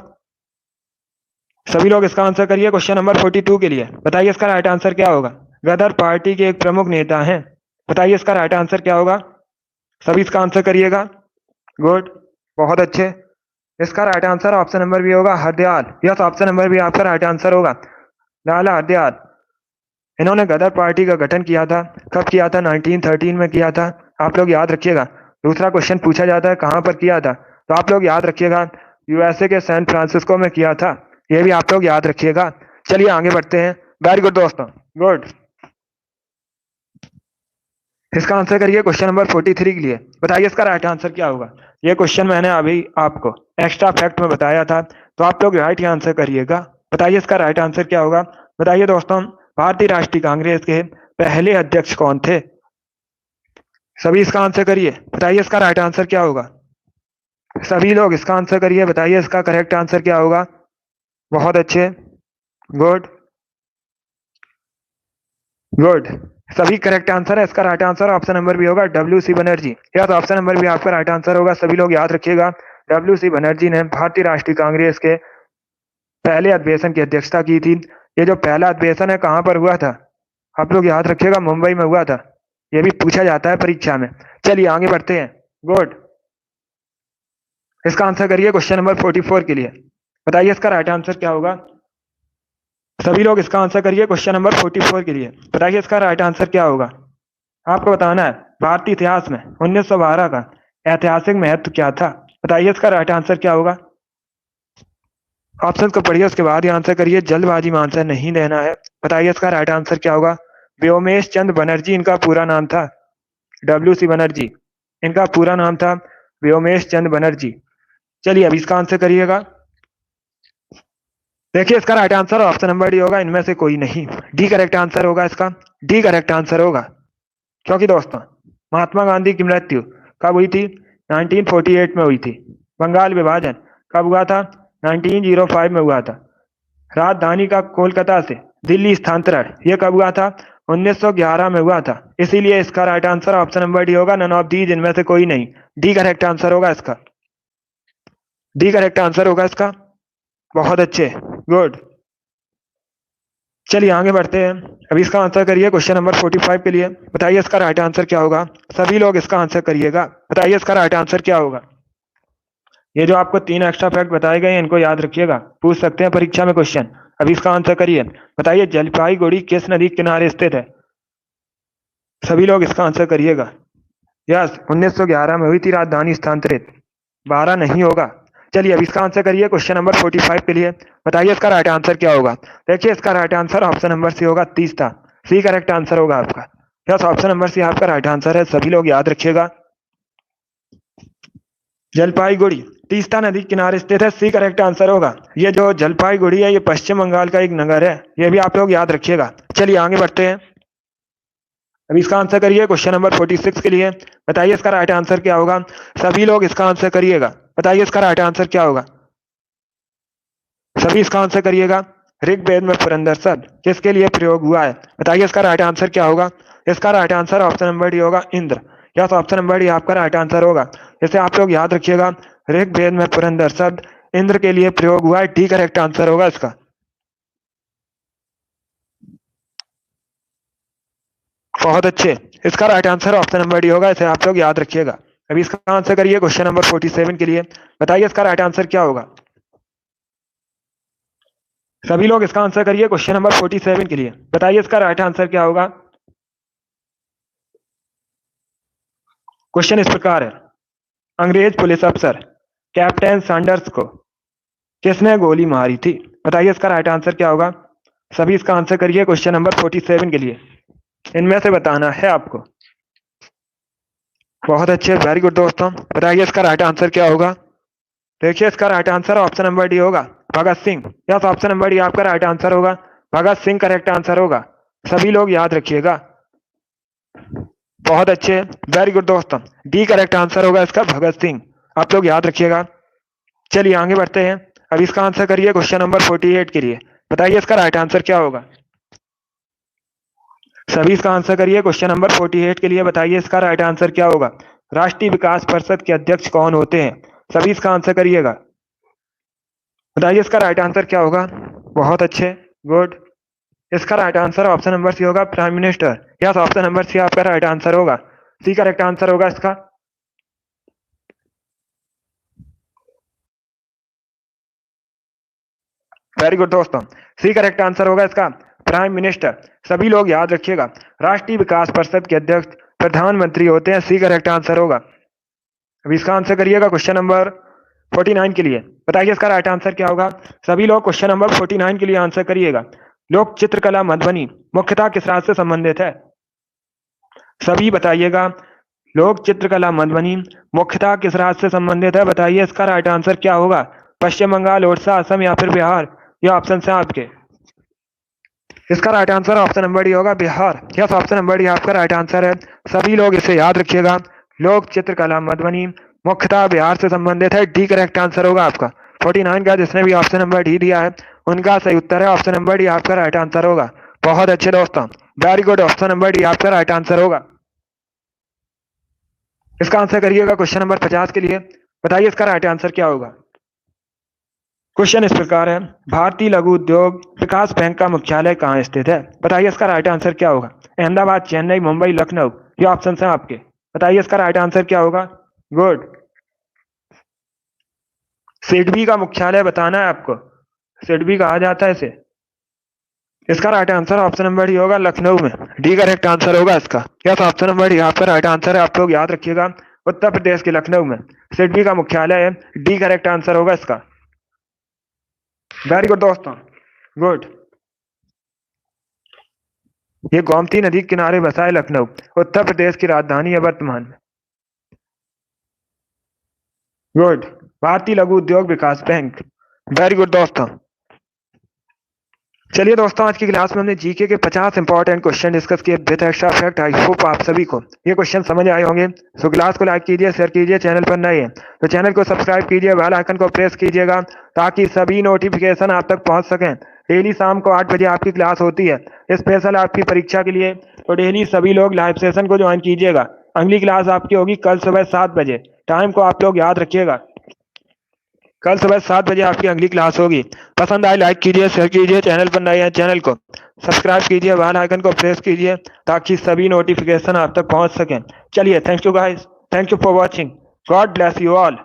Speaker 1: सभी लोग इसका आंसर करिए क्वेश्चन नंबर 42 के लिए। बताइए इसका राइट आंसर क्या होगा। गदर पार्टी के एक प्रमुख नेता हैं। बताइए इसका राइट आंसर क्या होगा। सभी इसका आंसर करिएगा। गुड, बहुत अच्छे। इसका राइट आंसर ऑप्शन नंबर भी होगा हरदयाल। यस, ऑप्शन नंबर भी आपका राइट आंसर होगा लाला हरदयाल। इन्होंने गदर पार्टी का गठन किया था। कब किया था। 1913 में किया था। आप लोग याद रखिएगा। दूसरा क्वेश्चन पूछा जाता है कहां पर किया था। तो आप लोग याद रखिएगा यूएसए के सैन फ्रांसिस्को में किया था। ये भी आप लोग याद रखिएगा। चलिए आगे बढ़ते हैं। वेरी गुड दोस्तों, गुड। इसका आंसर करिए क्वेश्चन नंबर 43 के लिए। बताइए इसका राइट आंसर क्या होगा। ये क्वेश्चन मैंने अभी आपको एक्स्ट्रा फैक्ट में बताया था। तो आप लोग राइट ही आंसर करिएगा। बताइए इसका राइट आंसर क्या होगा। बताइए दोस्तों भारतीय राष्ट्रीय कांग्रेस के पहले अध्यक्ष कौन थे। सभी इसका आंसर करिए। बताइए इसका राइट आंसर क्या होगा। सभी लोग इसका आंसर करिए। बताइए इसका करेक्ट आंसर क्या होगा। बहुत अच्छे, गुड गुड। सभी करेक्ट आंसर है। इसका राइट आंसर ऑप्शन नंबर भी होगा WC Banerjee. Yes, option number भी आपका राइट आंसर होगा। सभी लोग याद रखिएगा WC बनर्जी ने भारतीय राष्ट्रीय कांग्रेस के पहले अधिवेशन की अध्यक्षता की थी। ये जो पहला अधिवेशन है कहां पर हुआ था। आप लोग याद रखिएगा मुंबई में हुआ था। ये भी पूछा जाता है परीक्षा में। चलिए आगे बढ़ते हैं। गुड। इसका आंसर करिए क्वेश्चन नंबर 44 के लिए। बताइए इसका राइट आंसर क्या होगा। सभी लोग इसका आंसर करिए क्वेश्चन नंबर 44 के लिए। बताइए इसका राइट आंसर क्या होगा। आपको बताना है भारतीय इतिहास में 1912 का ऐतिहासिक महत्व क्या था। बताइए इसका राइट आंसर क्या होगा। ऑप्शन को पढ़िए उसके बाद ही आंसर करिए, जल्दबाजी में आंसर नहीं देना है। बताइए इसका राइट आंसर क्या होगा। व्योमेश चंद्र बनर्जी इनका पूरा नाम था। WC बनर्जी इनका पूरा नाम था, व्योमेश चंद्र बनर्जी। चलिए अब इसका आंसर करिएगा। देखिए इसका right answer option number D होगा, इनमें से कोई नहीं। डी करेक्ट आंसर होगा इसका, डी करेक्ट आंसर होगा। क्योंकि दोस्तों महात्मा गांधी की मृत्यु कब हुई थी? 1948 में हुई थी। बंगाल विभाजन कब हुआ था? 1905 में हुआ था। राजधानी का कोलकाता से दिल्ली स्थानांतरण ये कब हुआ था? 1911 में हुआ था। इसीलिए इसका right answer option number D होगा, नन ऑफ दीज इनमें से कोई नहीं। डी करेक्ट आंसर होगा इसका, डी करेक्ट आंसर होगा इसका। बहुत अच्छे, गुड। चलिए आगे बढ़ते हैं। अभी इसका आंसर करिए क्वेश्चन नंबर 45 के लिए। बताइए इसका राइट आंसर क्या होगा। सभी लोग इसका आंसर करिएगा। बताइए इसका राइट आंसर क्या होगा। ये जो आपको 3 एक्स्ट्रा फैक्ट बताए गए हैं इनको याद रखिएगा, पूछ सकते हैं परीक्षा में क्वेश्चन। अभी इसका आंसर करिए। बताइए जलपाईगुड़ी किस नदी के किनारे स्थित है। सभी लोग इसका आंसर करिएगा। यस, 1911 में हुई थी राजधानी स्थानांतरित, 12 नहीं होगा। चलिए अब इसका आंसर करिए क्वेश्चन नंबर 45 के लिए। बताइए इसका राइट आंसर क्या होगा। देखिए इसका right answer option number C होगा, तीस्ता। सी करेक्ट आंसर होगा आपका। यस, ऑप्शन नंबर सी आपका राइट आंसर है, सभी लोग याद रखिएगा। जलपाईगुड़ी तीस्ता नदी के किनारे स्थित है, सी करेक्ट आंसर होगा। ये जो जलपाईगुड़ी है ये पश्चिम बंगाल का एक नगर है, ये भी आप लोग याद रखिएगा। चलिए आगे बढ़ते हैं। अब इसका आंसर करिए क्वेश्चन नंबर 46 के लिए। बताइए इसका राइट आंसर क्या होगा। सभी लोग इसका आंसर करिएगा। बताइए इसका राइट आंसर क्या होगा। सभी इसका आंसर करिएगा। ऋग्वेद में पुरंदर शब्द किसके लिए प्रयोग हुआ है। बताइए इसका राइट आंसर क्या होगा। इसका right answer option number D होगा, Indra. Yes, option number D आपका राइट आंसर होगा। इसे आप लोग याद रखिएगा, ऋग्वेद में पुरंदर शब्द इंद्र के लिए प्रयोग हुआ है। डी करेक्ट आंसर होगा इसका। बहुत अच्छे, इसका right answer option number D होगा, इसे आप लोग याद रखिएगा। अभी इसका आंसर करिए क्वेश्चन नंबर 47 के लिए। बताइए इसका राइट आंसर क्या होगा। सभी लोग इसका आंसर करिए क्वेश्चन नंबर 47 के लिए। बताइए इसका राइट आंसर क्या होगा। क्वेश्चन इस प्रकार है, अंग्रेज पुलिस अफसर कैप्टन सैंडर्स को किसने गोली मारी थी। बताइए इसका राइट आंसर क्या होगा। सभी इसका आंसर करिए क्वेश्चन नंबर 47 के लिए। इनमें से बताना है आपको। बहुत अच्छे, वेरी गुड दोस्तों। बताइए इसका राइट आंसर क्या होगा। देखिए इसका right answer option number D होगा, Bhagat Singh. Yes, option number D आपका राइट आंसर होगा, भगत सिंह करेक्ट आंसर होगा। सभी लोग याद रखिएगा। बहुत अच्छे, वेरी गुड दोस्तों। डी करेक्ट आंसर होगा इसका, भगत सिंह। आप लोग याद रखिएगा। चलिए आगे बढ़ते हैं। अब इसका आंसर करिए क्वेश्चन नंबर 48 के लिए। बताइए इसका राइट आंसर क्या होगा। सभी इसका आंसर करिए क्वेश्चन नंबर 48 के लिए। बताइए इसका राइट आंसर क्या होगा। राष्ट्रीय विकास परिषद के अध्यक्ष कौन होते हैं। सभी इसका आंसर करिएगा। बताइए इसका राइट आंसर क्या होगा। बहुत अच्छे, गुड। इसका right answer option number C होगा, prime minister. Yes, option number C आपका राइट आंसर होगा, सी करेक्ट आंसर होगा इसका। वेरी गुड दोस्तों, सी करेक्ट आंसर होगा इसका, प्राइम मिनिस्टर। सभी लोग याद रखिएगा, राष्ट्रीय विकास परिषद के अध्यक्ष प्रधानमंत्री होते हैं, सी करेक्ट आंसर होगा। अब इसका आंसर करिएगा क्वेश्चन नंबर 49 के लिए। बताइए इसका राइट आंसर क्या होगा। सभी लोग क्वेश्चन नंबर 49 के लिए आंसर करिएगा। लोक चित्रकला मधुबनी मुख्यतः किस राज्य से संबंधित है। सभी बताइएगा, लोक चित्रकला मधुबनी मुख्यतः किस राज्य से संबंधित है। बताइए इसका राइट आंसर क्या होगा। पश्चिम बंगाल, उड़ीसा, असम या फिर बिहार। ये ऑप्शन है आपके। इसका right answer option number D होगा, Bihar. Yes, option number D आपका राइट आंसर है। सभी लोग इसे याद रखिएगा, लोक चित्रकला मधुबनी मुख्यतः बिहार से संबंधित है। डी करेक्ट आंसर होगा आपका। 49 का जिसने भी ऑप्शन नंबर डी दिया है उनका सही उत्तर है ऑप्शन नंबर डी आपका राइट आंसर होगा। बहुत अच्छे दोस्तों, very good, option number D आपका राइट आंसर होगा। इसका आंसर करिएगा क्वेश्चन नंबर 50 के लिए। बताइए इसका राइट आंसर क्या होगा। क्वेश्चन इस प्रकार है, भारतीय लघु उद्योग विकास बैंक का मुख्यालय कहाँ स्थित है। बताइए इसका राइट आंसर क्या होगा। अहमदाबाद, चेन्नई, मुंबई, लखनऊ। ये ऑप्शन है आपके। बताइए इसका राइट आंसर क्या होगा। गुड। सिडबी का मुख्यालय बताना है आपको, सिडबी कहा जाता है इसे। इसका right answer option number D होगा, लखनऊ में। डी करेक्ट आंसर होगा इसका। यस, ऑप्शन नंबर डी आपका राइट आंसर है। आप लोग याद रखिएगा, उत्तर प्रदेश के लखनऊ में सिडबी का मुख्यालय है। डी करेक्ट आंसर होगा इसका। वेरी गुड दोस्तों, गुड। ये गोमती नदी के किनारे बसा है लखनऊ, उत्तर प्रदेश की राजधानी है वर्तमान में। गुड। भारतीय लघु उद्योग विकास बैंक। वेरी गुड दोस्तों। चलिए दोस्तों, आज की क्लास में हमने जीके के 50 इंपॉर्टेंट क्वेश्चन डिस्कस किए with extra fact. I hope आप सभी को ये क्वेश्चन समझ आए होंगे। सो क्लास को लाइक कीजिए, शेयर कीजिए। चैनल पर नए हैं तो चैनल को सब्सक्राइब कीजिए, बेल आइकन को प्रेस कीजिएगा ताकि सभी नोटिफिकेशन आप तक पहुंच सकें। डेली शाम को 8 बजे आपकी क्लास होती है स्पेशल आपकी परीक्षा के लिए। तो डेली सभी लोग लाइव सेशन को ज्वाइन कीजिएगा। अगली क्लास आपकी होगी कल सुबह 7 बजे। टाइम को आप लोग याद रखिएगा, कल सुबह 7 बजे आपकी अगली क्लास होगी। पसंद आए लाइक कीजिए, शेयर कीजिए। चैनल पर नए हैं चैनल को सब्सक्राइब कीजिए, बेल आइकन को प्रेस कीजिए ताकि सभी नोटिफिकेशन आप तक पहुंच सकें। चलिए, thanks to guys, thank you for watching. God bless you all.